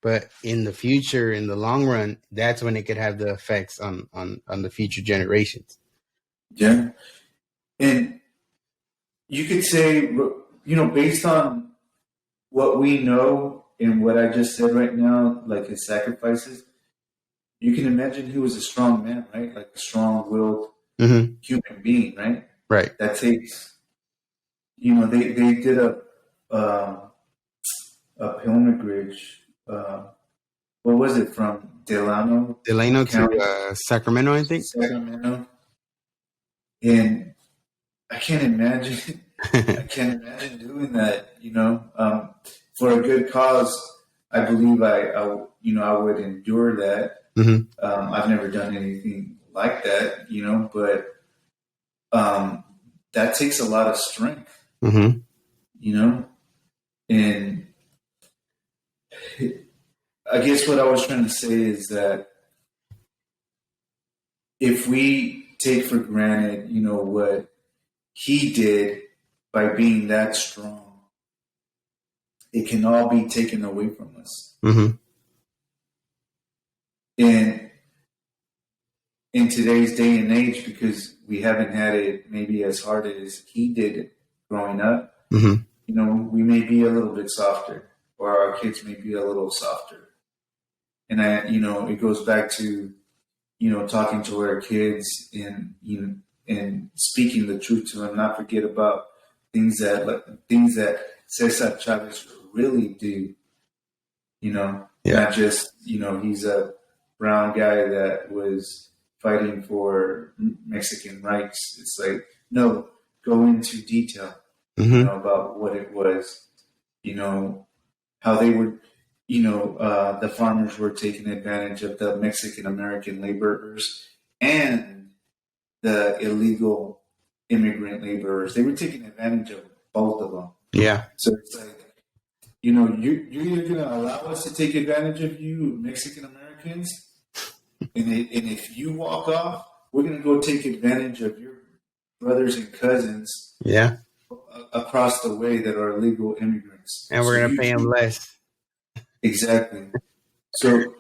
but in the future, in the long run, that's when it could have the effects on the future generations. Yeah, and you could say, based on what we know and what I just said right now, like his sacrifices, you can imagine he was a strong man, right? Like a strong-willed Mm-hmm. human being, right? Right. That takes, they did a pilgrimage. What was it, from Delano Delano to County, Sacramento, I think. Sacramento? And I can't imagine. I can't imagine doing that. For a good cause, I believe I would endure that. Mm-hmm. I've never done anything like that, but um, that takes a lot of strength, Mm-hmm. you know. And I guess what I was trying to say is that if we take for granted, what he did by being that strong, it can all be taken away from us. Mm-hmm. And in today's day and age, because we haven't had it maybe as hard as he did it growing up, Mm-hmm. we may be a little bit softer, or our kids may be a little softer. And it goes back to, talking to our kids, and speaking the truth to them, not forget about things that Cesar Chavez really do. Yeah. Not just, he's a brown guy that was fighting for Mexican rights. It's like, no, go into detail, Mm-hmm. about what it was, how they would, the farmers were taking advantage of the Mexican American laborers and the illegal immigrant laborers. They were taking advantage of both of them. Yeah. So it's like, you're either going to allow us to take advantage of you, Mexican Americans, and if you walk off, we're going to go take advantage of your brothers and cousins Yeah. across the way that are legal immigrants. And So we're gonna you pay them treat less. exactly. So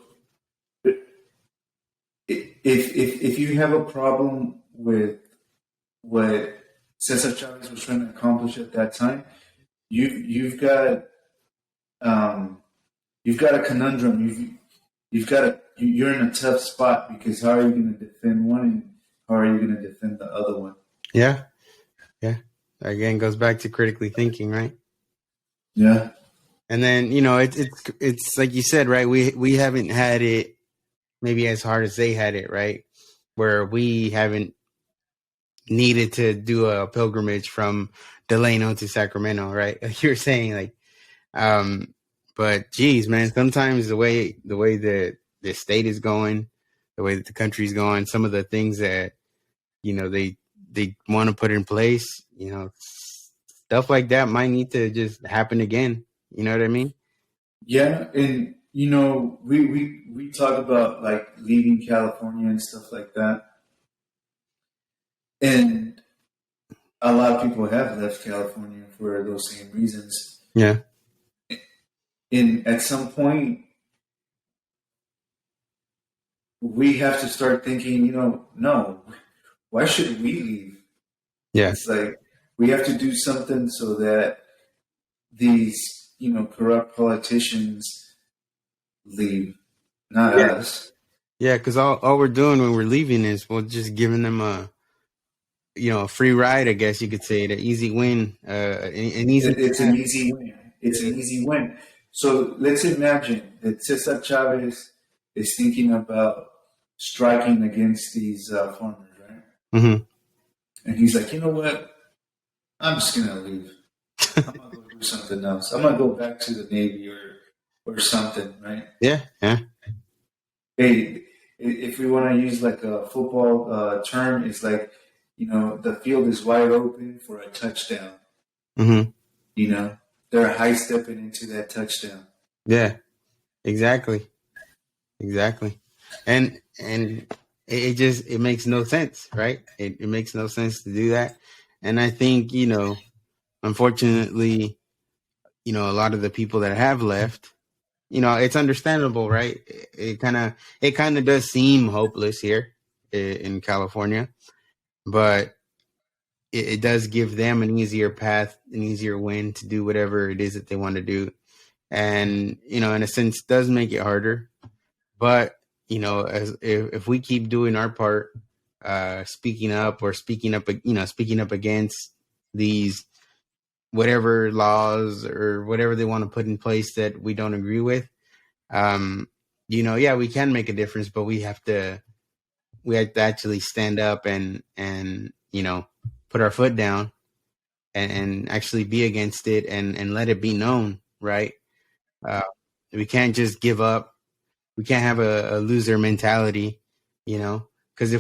if you have a problem with what Cesar Chavez was trying to accomplish at that time, you've got um, you've got a conundrum. You're in a tough spot, because how are you going to defend one, and how are you going to defend the other one? Yeah. Yeah. Again, goes back to critically thinking, right? Yeah. And then it's like you said, right? We haven't had it maybe as hard as they had it, right? Where we haven't needed to do a pilgrimage from Delano to Sacramento, right? Like you were saying, like, but geez, man, sometimes the way the state is going, the way that the country's going, some of the things that they want to put in place, stuff like that might need to just happen again. You know what I mean? Yeah, and we talk about like leaving California and stuff like that, and a lot of people have left California for those same reasons. Yeah. And at some point, we have to start thinking, no, why should we leave? Yeah. It's like we have to do something so that these, corrupt politicians leave, not Yeah. us. Yeah. Because all we're doing when we're leaving is we're just giving them a free ride, I guess you could say, an easy win, an easy It's pass. an easy win. It's an easy win. So let's imagine that Cesar Chavez is thinking about striking against these farmers, right? Mm-hmm. And he's like, you know what? I'm just gonna leave. I'm gonna go do something else. I'm gonna go back to the Navy or something, right? Yeah. Yeah. Hey, if we want to use like a football term, it's like the field is wide open for a touchdown. Mm-hmm. They're high stepping into that touchdown. Yeah, exactly. Exactly. And it just, it makes no sense, right? It makes no sense to do that. And I think, unfortunately, a lot of the people that have left, it's understandable, right? It kind of does seem hopeless here in California, but it does give them an easier path, an easier win to do whatever it is that they want to do. And, in a sense, does make it harder. But, as if we keep doing our part, speaking up speaking up against these whatever laws or whatever they want to put in place that we don't agree with, yeah, we can make a difference, but we have to actually stand up and put our foot down and actually be against it and let it be known, right? Uh, we can't just give up. We can't have a loser mentality, because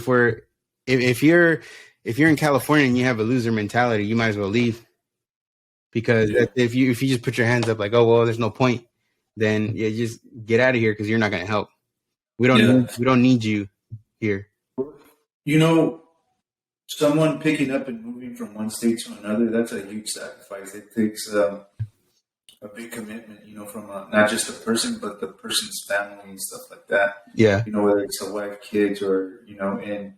if you're in California and you have a loser mentality, you might as well leave, because Yeah. if you just put your hands up like, oh well, there's no point, then yeah, just get out of here because you're not going to help. We don't Yeah. need you here. You know, someone picking up and moving from one state to another, that's a huge sacrifice. It takes a big commitment, from not just a person, but the person's family and stuff like that. Yeah. Whether it's a wife, kids, or, and,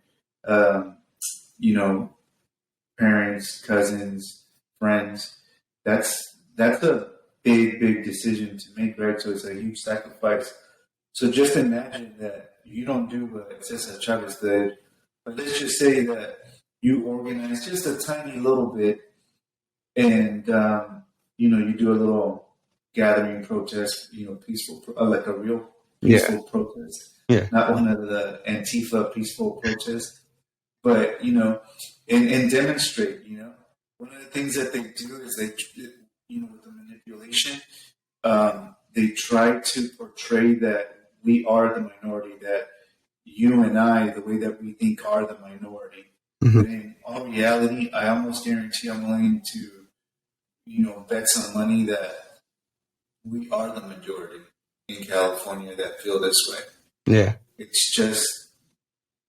um, you know, parents, cousins, friends. That's a big decision to make, right? So it's a huge sacrifice. So just imagine that you don't do what Cesar Chavez did, but let's just say that you organize just a tiny little bit, and you do a little gathering protest, peaceful, like a real Yeah. peaceful protest, Yeah. not one of the Antifa peaceful protests, but and demonstrate. One of the things that they do is with the manipulation, they try to portray that we are the minority, that you and I, the way that we think, are the minority. Mm-hmm. But in all reality, I almost guarantee I'm willing to, bet some money that we are the majority in California that feel this way. Yeah. It's just,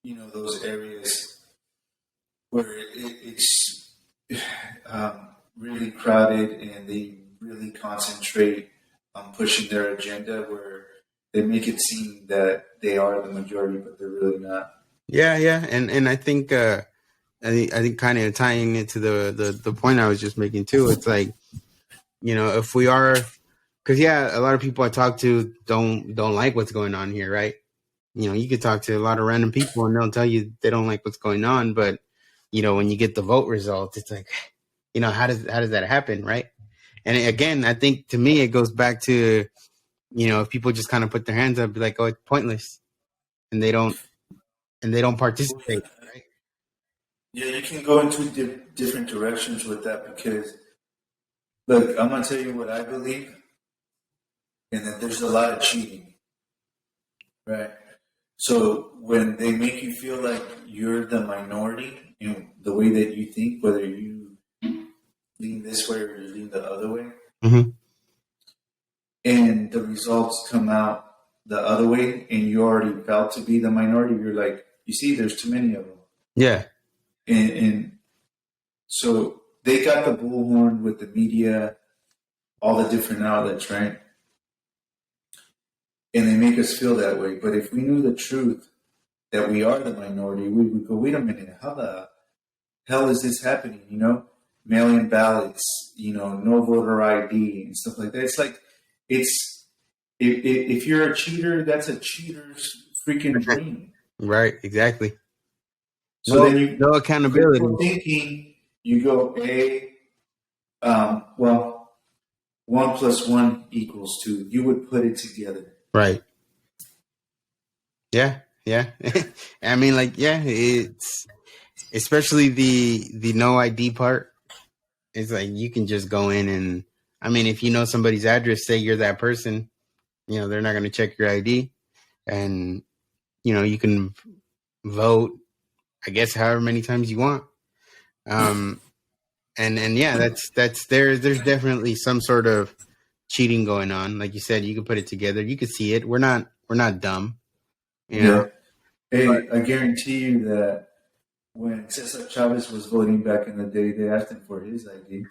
those areas where it's really crowded, and they really concentrate on pushing their agenda, where they make it seem that they are the majority, but they're really not. Yeah. Yeah. And I think I think kind of tying it to the point I was just making too. It's like, if we are, because yeah, a lot of people I talk to don't like what's going on here, right? You could talk to a lot of random people and they'll tell you they don't like what's going on, but when you get the vote results, it's like, how does that happen, right? And again, I think to me it goes back to, if people just kind of put their hands up, be like, oh, it's pointless, and they don't participate, right? Yeah, you can go into different directions with that, because, look, I'm gonna tell you what I believe, and that there's a lot of cheating, right? So when they make you feel like you're the minority, the way that you think, whether you lean this way or you lean the other way, Mm-hmm. and the results come out the other way, and you already felt to be the minority, you're like, you see, there's too many of them. Yeah. And so they got the bullhorn with the media, all the different outlets, right? And they make us feel that way. But if we knew the truth, that we are the minority, we would go, wait a minute, how the hell is this happening? Mail-in ballots, no voter ID and stuff like that. It's like, if you're a cheater, that's a cheater's freaking dream. Right. Exactly. So then you, no accountability. critical thinking, you go, well, 1 + 1 = 2. You would put it together. Right. Yeah. Yeah. I mean, like, yeah, it's especially the no ID part. It's like you can just go in and, I mean, if you know somebody's address, say you're that person, they're not going to check your ID, and you can vote, I guess, however many times you want. Um, and yeah, that's there's definitely some sort of cheating going on. Like you said, you can put it together. You can see it. We're not dumb, you know. Yeah. Hey, I guarantee you that when Cesar Chavez was voting back in the day, they asked him for his ID,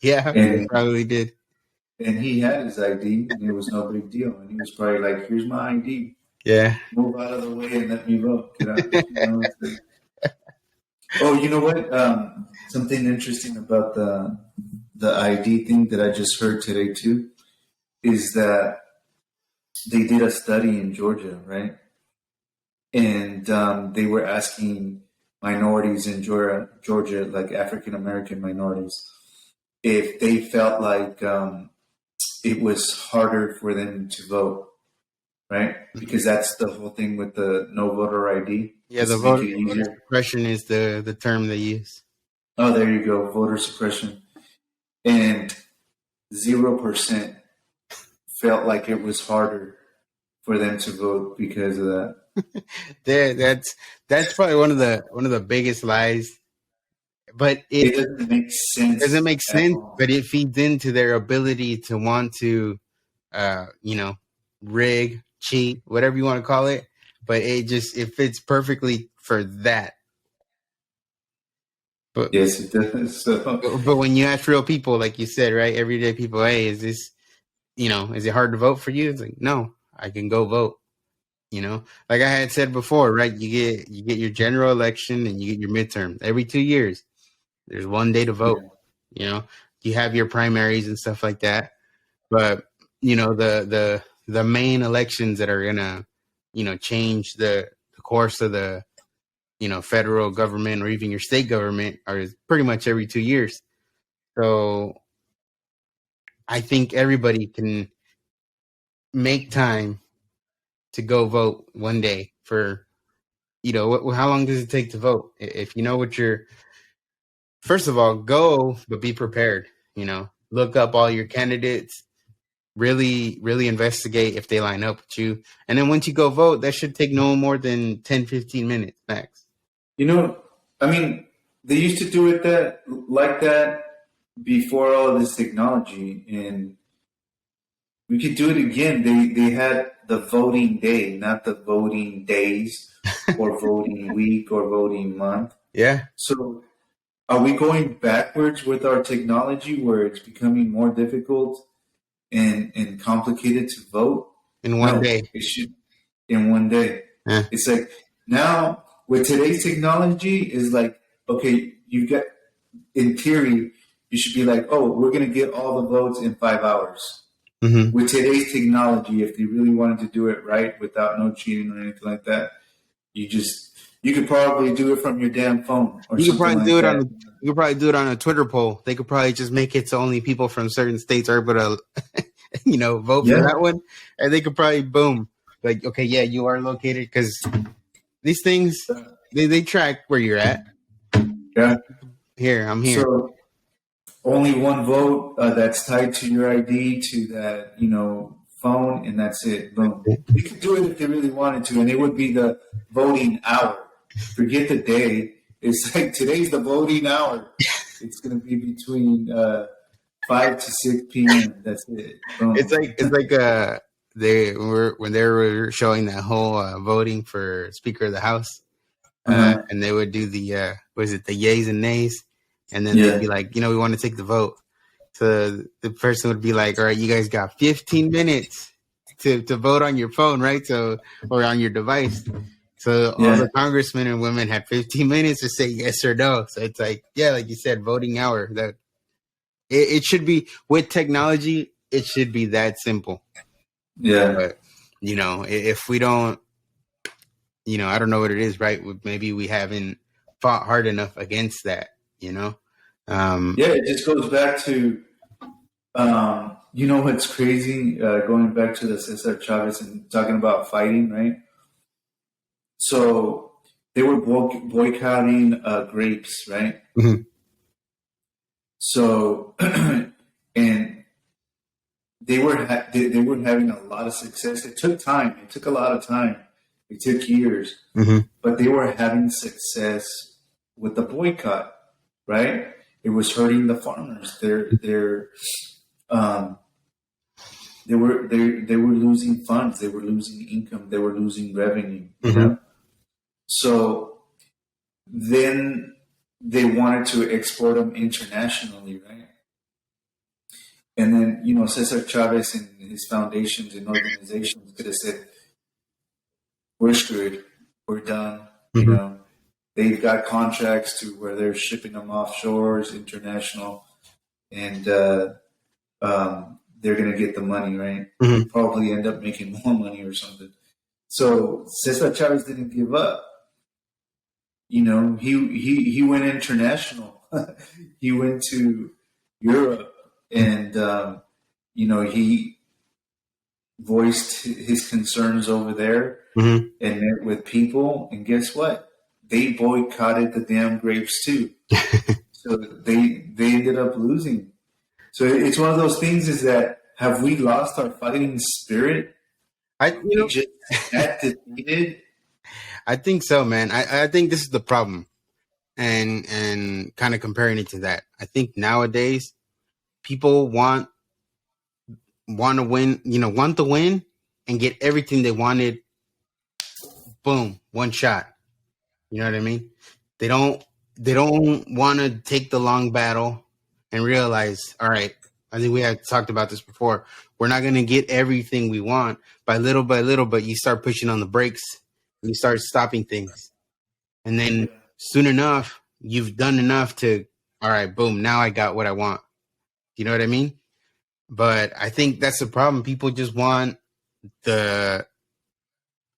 Yeah, they and probably did. he had his ID, and it was no big deal. And he was probably like, "Here's my ID. Yeah. Move out of the way and let me vote. Get out." You know. Oh, you know what? Something interesting about the ID thing that I just heard today too is that they did a study in Georgia, right? And they were asking minorities in Georgia, like African American minorities, if they felt like it was harder for them to vote, right? Because that's the whole thing with the no voter ID, Yeah, is the to make voter, it voter easier. suppression is the term they use. Oh, there you go, voter suppression, and 0% felt like it was harder for them to vote because of that. There, that's probably one of the biggest lies. But It it doesn't make doesn't sense make at sense. all. But it feeds into their ability to want to, you know, rig, cheat, whatever you want to call it. But it fits perfectly for that. But Yes, it does. So but when you ask real people, like you said, right, everyday people, hey, is it hard to vote for you? It's like, no, I can go vote. Like I had said before, right? You get your general election and you get your midterm every 2 years. There's one day to vote. yeah, You know, you have your primaries and stuff like that, but the main elections that are gonna change the course of the federal government or even your state government are pretty much every 2 years. So I think everybody can make time to go vote one day for how long does it take to vote? If you know what you're first of all, go, but be prepared. Look up all your candidates, really, really investigate if they line up with you. And then once you go vote, that should take no more than 10, 15 minutes max. you know, I mean, they used to do it that like that before all of this technology, and we could do it again. They had the voting day, not the voting days, or voting week, or voting month. Yeah, So, are we going backwards with our technology, where it's becoming more difficult and complicated to vote? in one No, day. it should in one day. Yeah. It's like now with today's technology is like, okay, you get in theory, you should be like, oh, we're gonna get all the votes in 5 hours. Hmm. With today's technology, if they really wanted to do it right without no cheating or anything like that, you just you could probably do it from your damn phone or You could something probably do like it on that. a you could probably do it on a Twitter poll. They could probably just make it so only people from certain states are able to, vote for Yeah, that one, and they could probably boom, like, okay, yeah, you are located because these things they track where you're at. yeah. Here, I'm here. So only one vote that's tied to your ID to that phone, and that's it. Boom. They could do it if they really wanted to, and it would be the voting hour. Forget the day. It's like today's the voting hour. It's going to be between 5 to 6 p.m. That's it. It's Boom. like it's like they were when they were showing that whole voting for Speaker of the House, Uh-huh. and they would do the was it the yays and nays, and then they'd Yeah. be like, we want to take the vote. So the person would be like, all right, you guys got 15 minutes to vote on your phone, right? So or on your device. So all Yeah. the congressmen and women had 15 minutes to say yes or no. So it's like, yeah, like you said, voting hour. That it should be with technology. It should be that simple. Yeah. But if we don't, I don't know what it is, right? Maybe we haven't fought hard enough against that. You know. Um, Yeah. It just goes back to what's crazy? Going back to the Cesar Chavez and talking about fighting, right? So they were boycotting grapes, right? mhm, So and they were having a lot of success. It took time. It took a lot of time. It took years, mhm. but they were having success with the boycott, right? It was hurting the farmers. Um, they were losing funds. They were losing income. They were losing revenue. You Mm-hmm. know, so then they wanted to export them internationally, right? And then, Cesar Chavez and his foundations and organizations could have said, we're screwed. We're done. Mm-hmm. They've got contracts to where they're shipping them offshores, international, and they're going to get the money, right? Mm-hmm. Probably end up making more money or something. So Cesar Chavez didn't give up. He went international. He went to Europe, and he voiced his concerns over there Mm-hmm. and met with people. And guess what? They boycotted the damn grapes too. So they ended up losing. So it's one of those things: is that have we lost our fighting spirit? We just that defeated. I think so, man. I think this is the problem, and kind of comparing it to that. I think nowadays people want to win, want to win and get everything they wanted. Boom, one shot. You know what I mean? They don't want to take the long battle and realize, all right, I think we had talked about this before. We're not going to get everything we want by little, but you start pushing on the brakes and you start stopping things. And then soon enough, you've done enough to, all right, boom, now I got what I want. You know what I mean? But I think that's the problem. People just want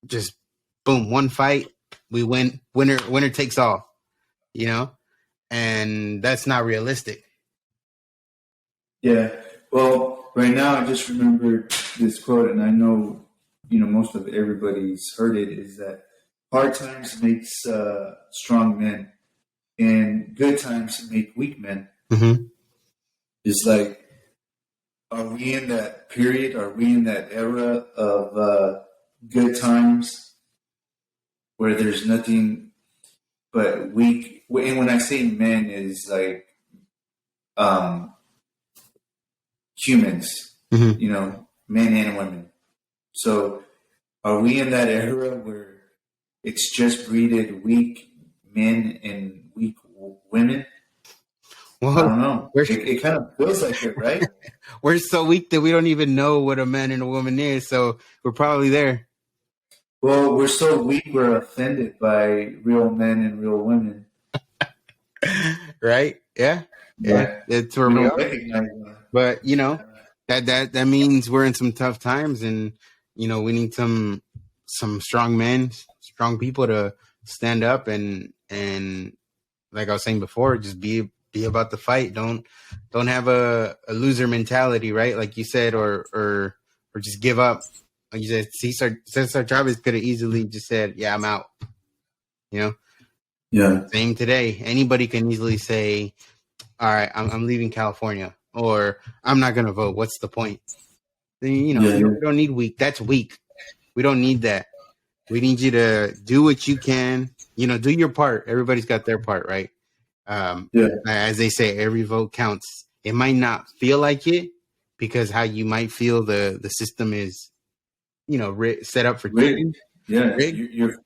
just boom, one fight, we win, winner takes all, and that's not realistic. Yeah. Well, right now I just remembered this quote, and I know, most of everybody's heard it, is that hard times makes strong men, and good times make weak men. Mm-hmm. It's like, are we in that period? Are we in that era of good times where there's nothing but weak? And when I say men, is like humans, Mm-hmm. Men and women. So are we in that era where it's just breeded weak men and weak women? Well, I don't know. It kind of feels like it, right? We're so weak that we don't even know what a man and a woman is, so we're probably there. Well, we're so weak we're offended by real men and real women. Right? Yeah. That's where we are. Recognize that. But that means we're in some tough times, and we need some strong men, strong people to stand up and like I was saying before, just be about the fight. Don't have a loser mentality, right? Like you said, or just give up. Like you said, Cesar Chavez could have easily just said, "Yeah, I'm out." Yeah. Same today. Anybody can easily say, all right, I'm leaving California, or I'm not going to vote. What's the point? Then, we don't need weak. That's weak. We don't need that. We need you to do what you can, do your part. Everybody's got their part, right? As they say, every vote counts. It might not feel like it because how you might feel the system is, set up for Rigged. Yeah. rigged.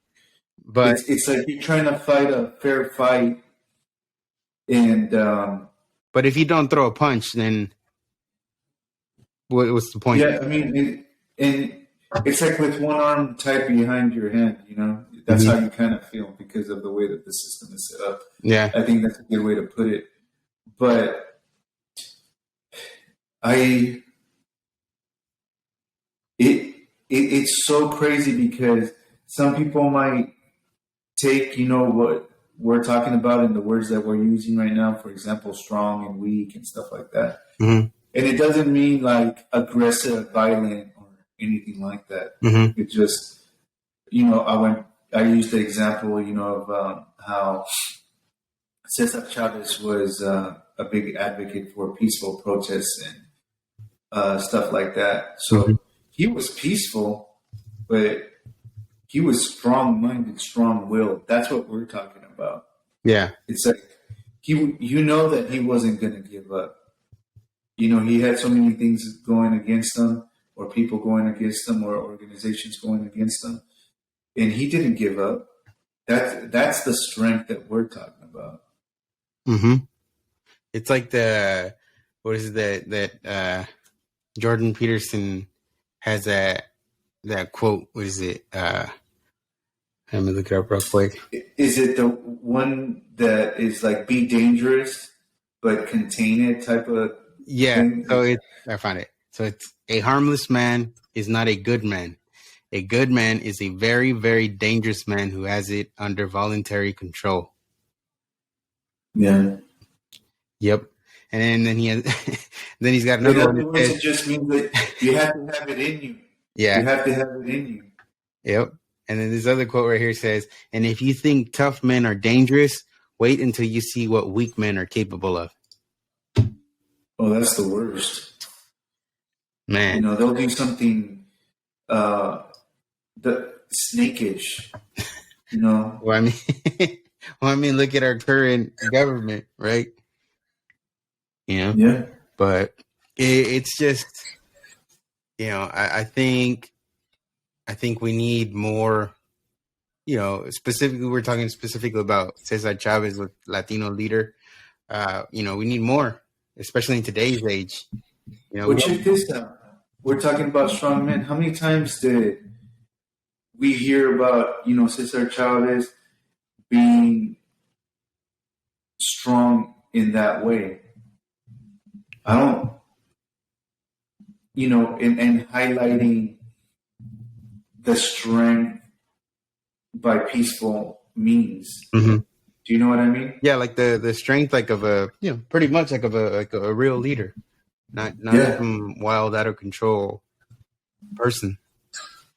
But it's like you're trying to fight a fair fight. And but if you don't throw a punch, then what's the point? Yeah, I mean, and it's like with one arm tied behind your head. That's how you kind of feel because of the way that the system is set up. Yeah, I think that's a good way to put it. But it's so crazy because some people might take what we're talking about in the words that we're using right now, for example, strong and weak and stuff like that. Mm-hmm. And it doesn't mean like aggressive, violent, or anything like that. Mm-hmm. It just, I used the example, of how Cesar Chavez was a big advocate for peaceful protests and stuff like that. So he was peaceful, but he was strong-minded, strong-willed. That's what we're talking about. Yeah. It's like you know that he wasn't going to give up. You know, he had so many things going against him, or people going against him, or organizations going against him, and he didn't give up. That's the strength that we're talking about. Mm-hmm. It's like what is it Jordan Peterson has that quote. What is it? Let me look it up real quick. Is it the one that is like be dangerous but contain it type of Yeah. thing? So I found it. So it's a harmless man is not a good man. A good man is a very, very dangerous man who has it under voluntary control. Yeah. Yep. And then he has, then he's got In another one other that words, says, it just means that you have to have it in you. You yeah, have to have it in you. yep. And then this other quote right here says, and if you think tough men are dangerous, wait until you see what weak men are capable of. Oh, that's the worst. You Man. know, they'll do something uh, the snakish. You know. Well, I mean, look at our current government, right? You know, Yeah. but it's just, I think we need more. Specifically, we're talking specifically about Cesar Chavez, with Latino leader. We need more, especially in today's age. But check this out. We're talking about strong men. How many times did we hear about, Cesar Chavez being strong in that way? I don't, and highlighting the strength by peaceful means. Mm-hmm. Do you know what I mean? Yeah, like the strength, like of a, pretty much like of a real leader, not Yeah. some wild, out of control person.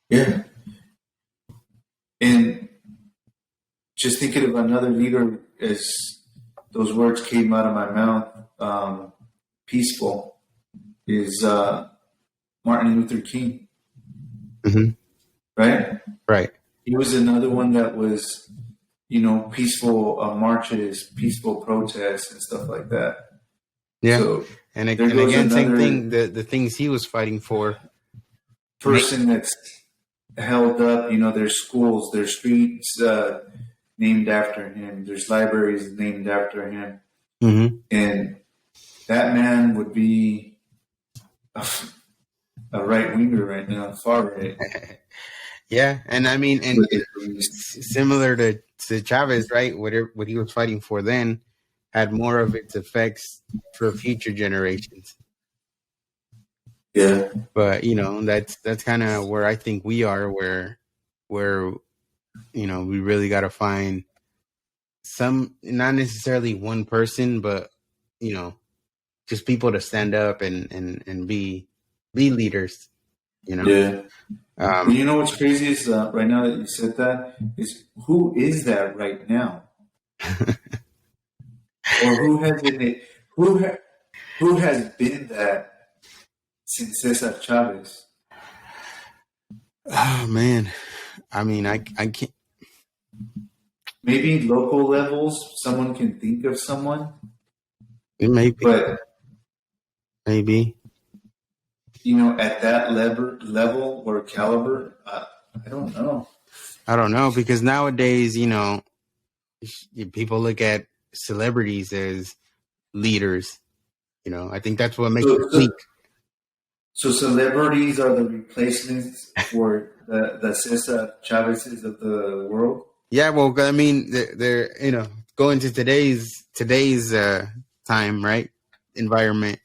Yeah. And just thinking of another leader as those words came out of my mouth, peaceful, is Martin Luther King, Mm-hmm. right? Right. He was another one that was, peaceful marches, peaceful protests, and stuff like that. Yeah. So And there goes again, same another thing. The things he was fighting for. person that's held up. There's schools, there's streets named after him, there's libraries named after him, Mm-hmm. and that man would be a right winger right now, far right. Yeah, and I mean, and similar to Chavez, right? What he was fighting for then had more of its effects for future generations. Yeah. But that's kind of where I think we are, where we really got to find some, not necessarily one person, but just people to stand up and be leaders. Yeah. And you know what's crazy is right now that you said that is who is that right now, or who has been that since Cesar Chavez? Oh man, I mean, I can't. Maybe local levels, someone can think of someone, It may be, but maybe. at that level or caliber, I don't know. I don't know, because nowadays, people look at celebrities as leaders. I think that's what makes So, it so, weak. so celebrities are the replacements for the Cesar Chavez's of the world. Yeah, well, I mean, they're going to today's time, right? Environment.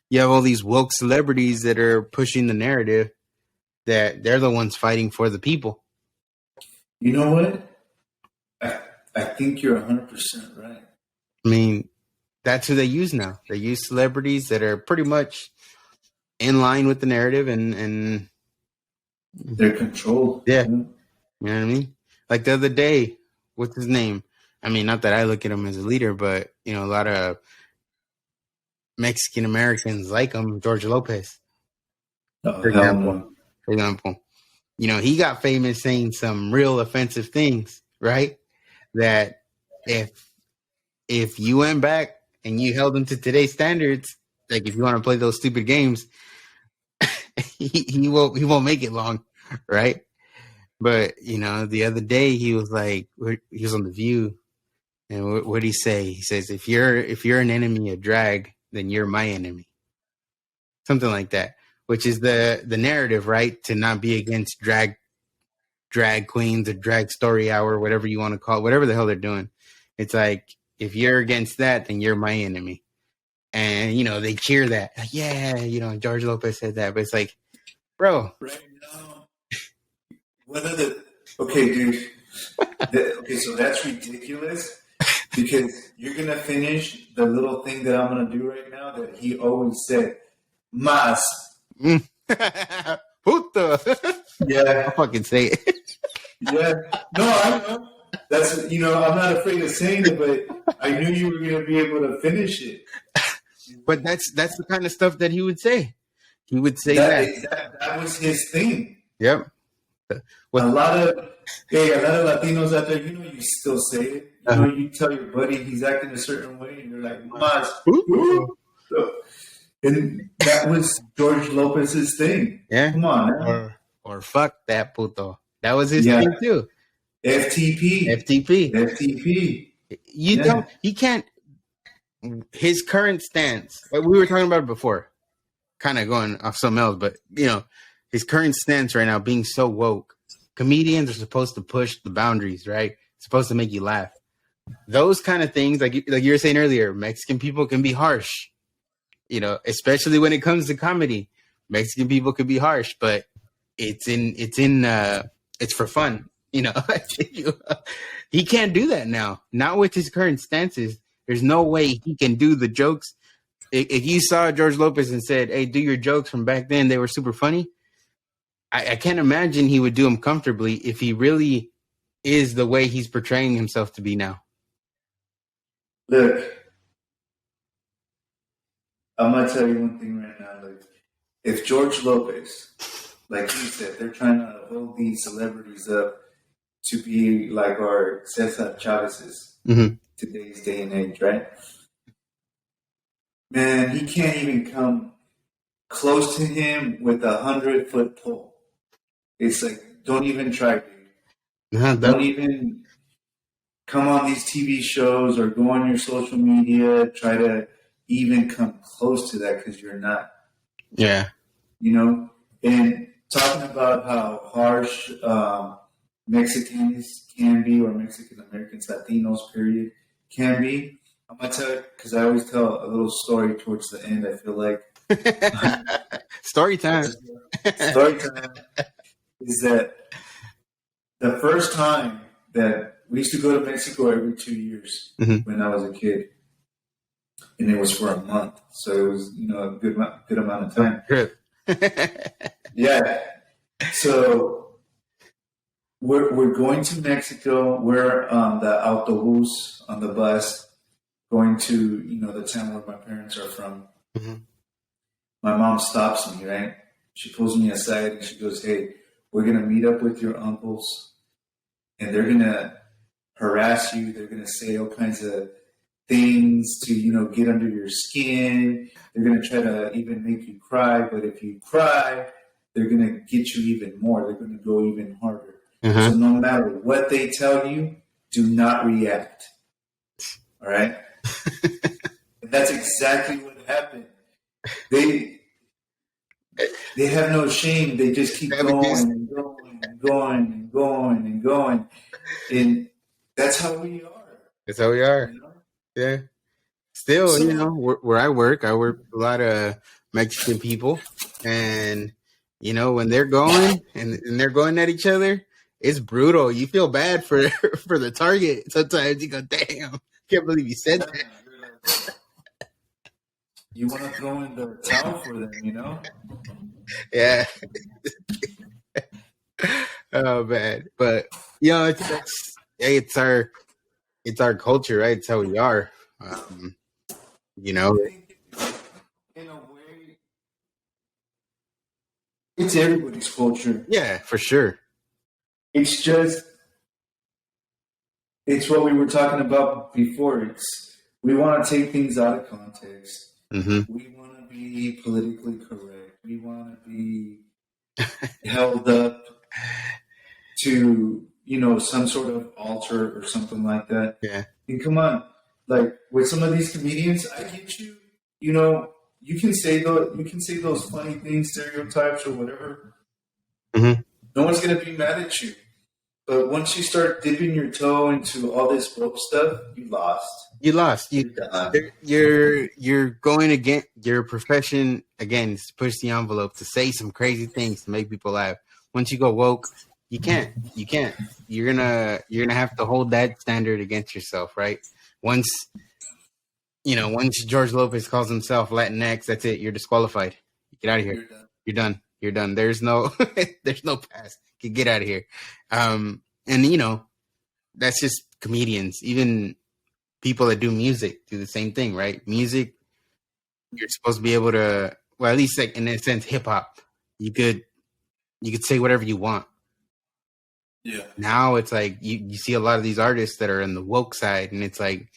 You have all these woke celebrities that are pushing the narrative that they're the ones fighting for the people. You know what? I think you're 100% right. I mean, that's who they use now. They use celebrities that are pretty much in line with the narrative, and They're controlled. yeah, you know what I mean? Like the other day, what's his name? I mean, not that I look at him as a leader, but a lot of Mexican Americans like him, George Lopez, Oh, for hell example. no. For example, he got famous saying some real offensive things, right? That if if you went back and you held him to today's standards, like if you want to play those stupid games, he won't make it long, right? But the other day he was like, he was on the View, and what did he say? He says, if you're an enemy of drag, then you're my enemy, something like that. Which is the narrative, right? To not be against drag queens or drag story hour, whatever you want to call it, whatever the hell they're doing. It's like, if you're against that, then you're my enemy. And, they cheer that. Like, yeah, George Lopez said that. But it's like, bro. Right now, okay, dude. Okay, so that's ridiculous because you're going to finish the little thing that I'm going to do right now that he always said. Mas. Puto. Yeah. I'll fucking say it. Yeah. No, I know. That's, I'm not afraid of saying it, but I knew you were going to be able to finish it. But that's the kind of stuff that he would say. He would say that was his thing. Yep. A lot of Latinos out there, you still say it. You tell your buddy he's acting a certain way, and you're like, Mas. And that was George Lopez's thing. Yeah. Come on, man. Or fuck that puto. That was his thing too. FTP. He can't. His current stance. We were talking about it before, kind of going off something else, but his current stance right now, being so woke. Comedians are supposed to push the boundaries, right? It's supposed to make you laugh. Those kind of things, like you were saying earlier, Mexican people can be harsh. Especially when it comes to comedy, Mexican people could be harsh, but it's for fun. He can't do that now. Not with his current stances. There's no way he can do the jokes. If you saw George Lopez and said, "Hey, do your jokes from back then, they were super funny," I can't imagine he would do them comfortably if he really is the way he's portraying himself to be now. Look, I'm gonna tell you one thing right now. Like, if George Lopez, like you said, they're trying to hold these celebrities up to be like our Cesar Chavez's today's day and age, right? Man, he can't even come close to him with 100-foot pole. It's like, don't even try, dude. Don't even come on these TV shows or go on your social media. Try to even come close to that because you're not. Yeah. And talking about how harsh Mexicans can be, or Mexican Americans, Latinos, period, can be. I'm going to tell you, because I always tell a little story towards the end, I feel like. Story time. Story time is that the first time that we used to go to Mexico every 2 years when I was a kid, and it was for a month, so it was a good amount of time. Good. Yeah. So we're going to Mexico. We're on the autobus, on the bus, going to the town where my parents are from. My mom stops me, right? She pulls me aside and she goes, "Hey, we're going to meet up with your uncles and they're going to harass you. They're going to say all kinds of things to, get under your skin. They're going to try to even make you cry. But if you cry, they're going to get you even more. They're going to go even harder. So no matter what they tell you, do not react." All right? And that's exactly what happened. They have no shame. They just keep going and going and going and going and going. And that's how we are. That's how we are. Yeah. Still, where I work with a lot of Mexican people, and when they're going and they're going at each other, it's brutal. You feel bad for the target. Sometimes you go, "Damn, can't believe you said that." You want to throw in the towel for them, Yeah. Oh man, but it's our culture, right? It's how we are. In a way, it's everybody's culture. Yeah, for sure. It's what we were talking about before. we want to take things out of context. Mm-hmm. We want to be politically correct. We want to be held up to, you know, some sort of altar or something like that. Yeah. And come on, like with some of these comedians, I get you. You know, you can say those funny things, stereotypes or whatever. Mm-hmm. No one's gonna be mad at you. But once you start dipping your toe into all this woke stuff, you lost. You lost. You're done. You're going against your profession again. Is to push the envelope, to say some crazy things to make people laugh. Once you go woke, you can't. You can't. You're gonna have to hold that standard against yourself, right? Once once George Lopez calls himself Latinx, that's it. You're disqualified. Get out of here. You're done. You're done. You're done. There's no there's no pass. Get out of here. And that's just comedians. Even people that do music do the same thing, right? Music, you're supposed to be able to, well, at least like in a sense, hip hop, you could say whatever you want. Yeah. Now it's like you see a lot of these artists that are in the woke side, and it's like,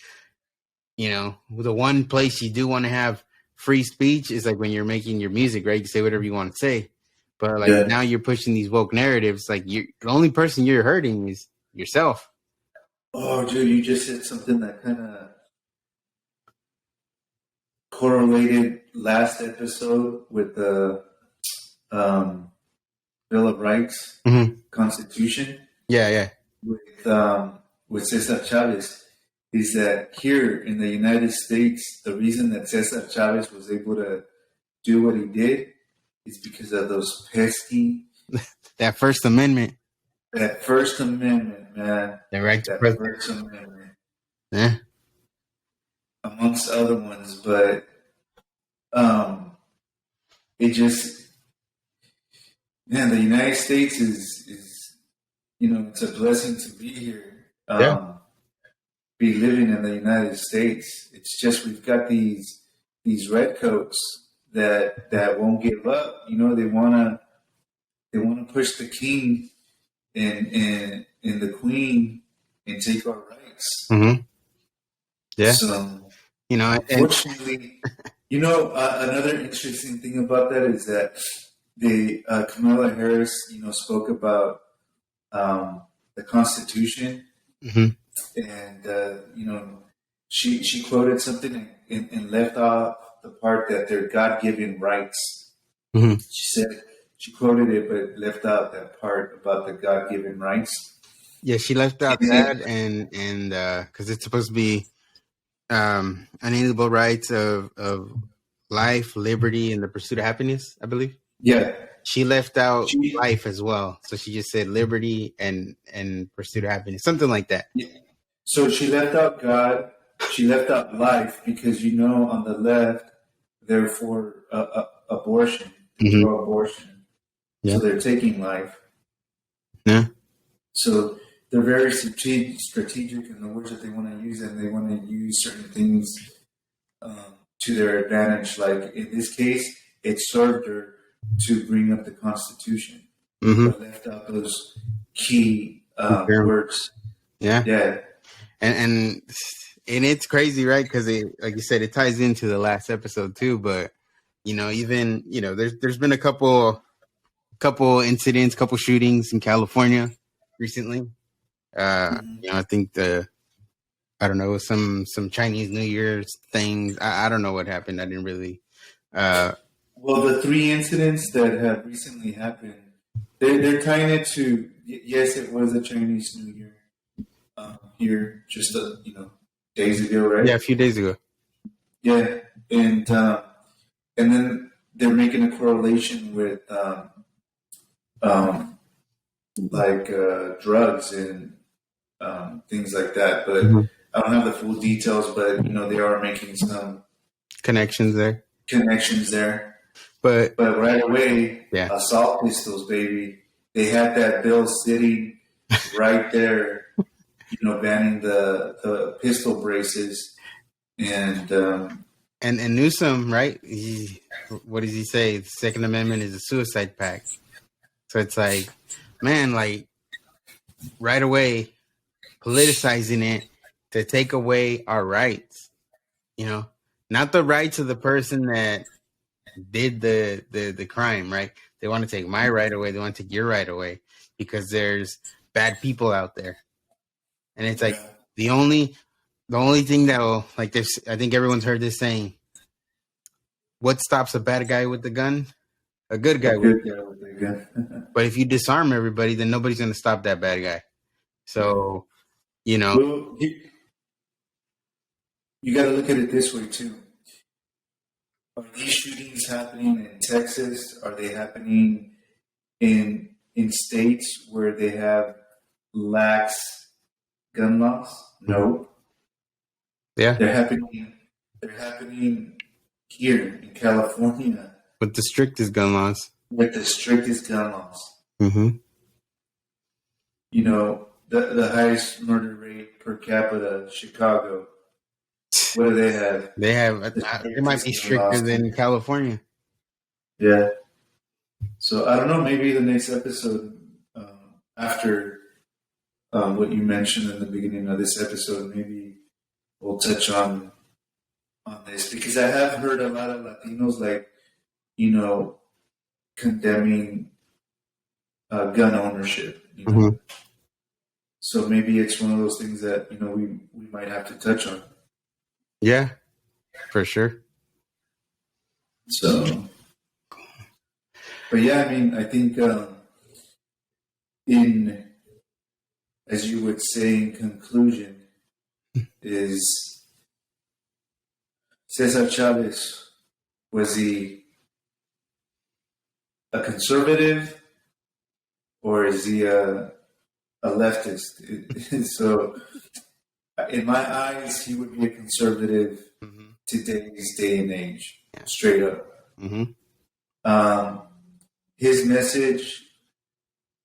the one place you do want to have free speech is like when you're making your music, right? You say whatever you want to say, but like now you're pushing these woke narratives. Like the only person you're hurting is yourself. Oh, dude, you just said something that kind of correlated last episode with the Bill of Rights, Constitution. Yeah. With Cesar Chavez is that here in the United States, the reason that Cesar Chavez was able to do what he did is because of those pesky that First Amendment. That First Amendment, man. The right to that First Amendment. Yeah. Amongst other ones, but it just, man, the United States is it's a blessing to be here. Be living in the United States. It's just we've got these redcoats that won't give up. They wanna push the king and the queen and take our rights. Mm-hmm. Yeah. So unfortunately, another interesting thing about that is that Kamala Harris, spoke about the Constitution, and she quoted something and left off the part that they're God-given rights. Mm-hmm. She quoted it, but left out that part about the God-given rights. Yeah, she left out that, and because it's supposed to be unalienable rights of life, liberty, and the pursuit of happiness, I believe. Yeah. She left out life as well. So she just said liberty and pursuit of happiness, something like that. Yeah. So she left out God. She left out life because, on the left, they're for abortion, pro-abortion. Yeah. So they're taking life. Yeah. So they're very strategic in the words that they want to use, and they want to use certain things to their advantage. Like in this case, it served her to bring up the Constitution, but left out those key words. Yeah. Yeah. And it's crazy, right? Because like you said, it ties into the last episode too. But even there's been a couple incidents, couple shootings in California recently. I think I don't know, some Chinese New Year's things. I don't know what happened. I didn't really. Well, the 3 incidents that have recently happened, they're tying it to, yes, it was a Chinese New Year here just days ago, right? Yeah, a few days ago. Yeah, and then they're making a correlation with drugs and things like that. But I don't have the full details, but they are making some connections there. But right away, assault pistols, baby. They had that bill sitting right there, banning the pistol braces, and Newsom, right? What does he say? The Second Amendment is a suicide pact. So it's like, man, like right away, politicizing it to take away our rights. you know, not the rights of the person that did the crime, right? They want to take my right away. They want to take your right away because there's bad people out there. And it's like Yeah. the only thing that will, like this, I think everyone's heard this saying, what stops a bad guy with the gun? A good A guy with good the gun. guy with a gun. But if you disarm everybody, then nobody's going to stop that bad guy. Yeah. So, you know, Well, you got to look at it this way too. Are these shootings happening in Texas? Are they happening in states where they have lax gun laws? No. yeah, They're happening. They're happening here in California with the strictest gun laws. with the strictest gun laws. Mm-hmm. You know, the highest murder rate per capita, Chicago. What do they have? They have, The it might be strictest gun stricter laws than too. California. Yeah. So I don't know. Maybe the next episode, after what you mentioned in the beginning of this episode, maybe we'll touch on this because I have heard a lot of Latinos like condemning gun ownership. Mm-hmm. So maybe it's one of those things that we might have to touch on. Yeah, for sure. So, but yeah, I mean, I think in as you would say in conclusion is Cesar Chavez, was he a conservative or is he a leftist? So, in my eyes, he would be a conservative Mm-hmm. today's day and age, Yeah. straight up. Mm-hmm. His message,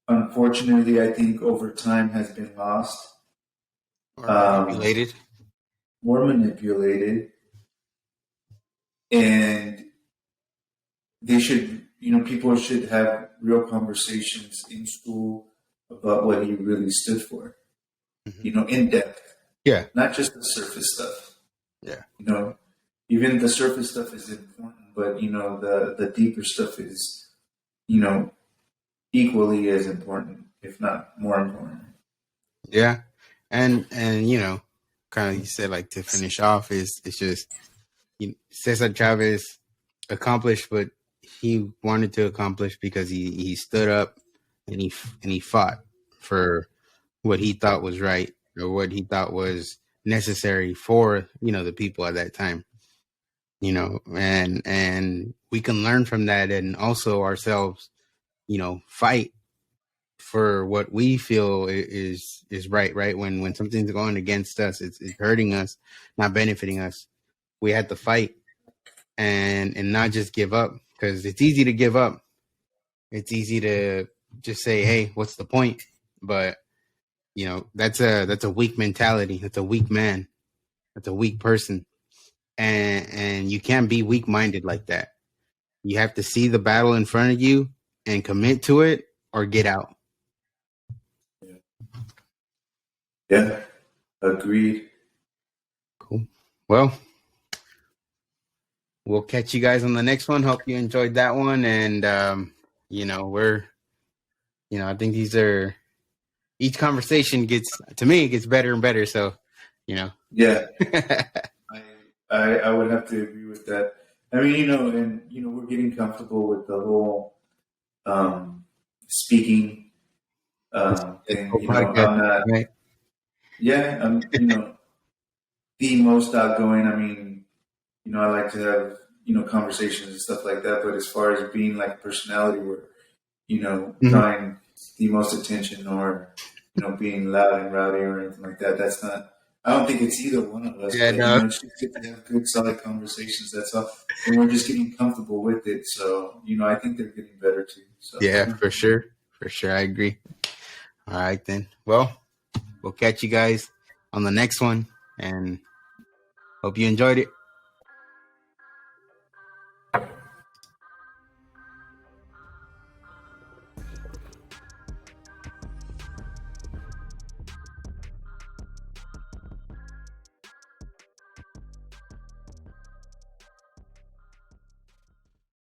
unfortunately, I think over time has been lost Or manipulated. or manipulated. And they should, people should have real conversations in school about what he really stood for, Mm-hmm. in depth, Yeah. not just the surface stuff. Yeah. Even the surface stuff is important, but the deeper stuff is, equally as important, if not more important. Yeah. And kind of you said, like, to finish off is it's just Cesar Chavez accomplished what he wanted to accomplish because he stood up and he fought for what he thought was right or what he thought was necessary for the people at that time. And we can learn from that and also ourselves fight for what we feel is right when something's going against us, it's hurting us, not benefiting us. We had to fight and not just give up, because it's easy to give up. It's easy to just say, hey, what's the point? But that's a weak mentality. That's a weak man. That's a weak person. And you can't be weak minded like that. You have to see the battle in front of you and commit to it or get out. Yeah, agreed. Cool. Well, we'll catch you guys on the next one. Hope you enjoyed that one. And we're I think each conversation gets better and better. So, Yeah, I would have to agree with that. I mean, and we're getting comfortable with the whole speaking thing. podcast, I'm not. right? Yeah, I'm. The most outgoing. I mean, I like to have conversations and stuff like that. But as far as being like a personality, where drawing the most attention or being loud and rowdy or anything like that, that's not. I don't think it's either one of us. Yeah, But no. it's just good to have good, solid conversations. That's all, and we're just getting comfortable with it. So I think they're getting better too. So Yeah, for sure. For sure. I agree. All right, then. Well, we'll catch you guys on the next one and hope you enjoyed it.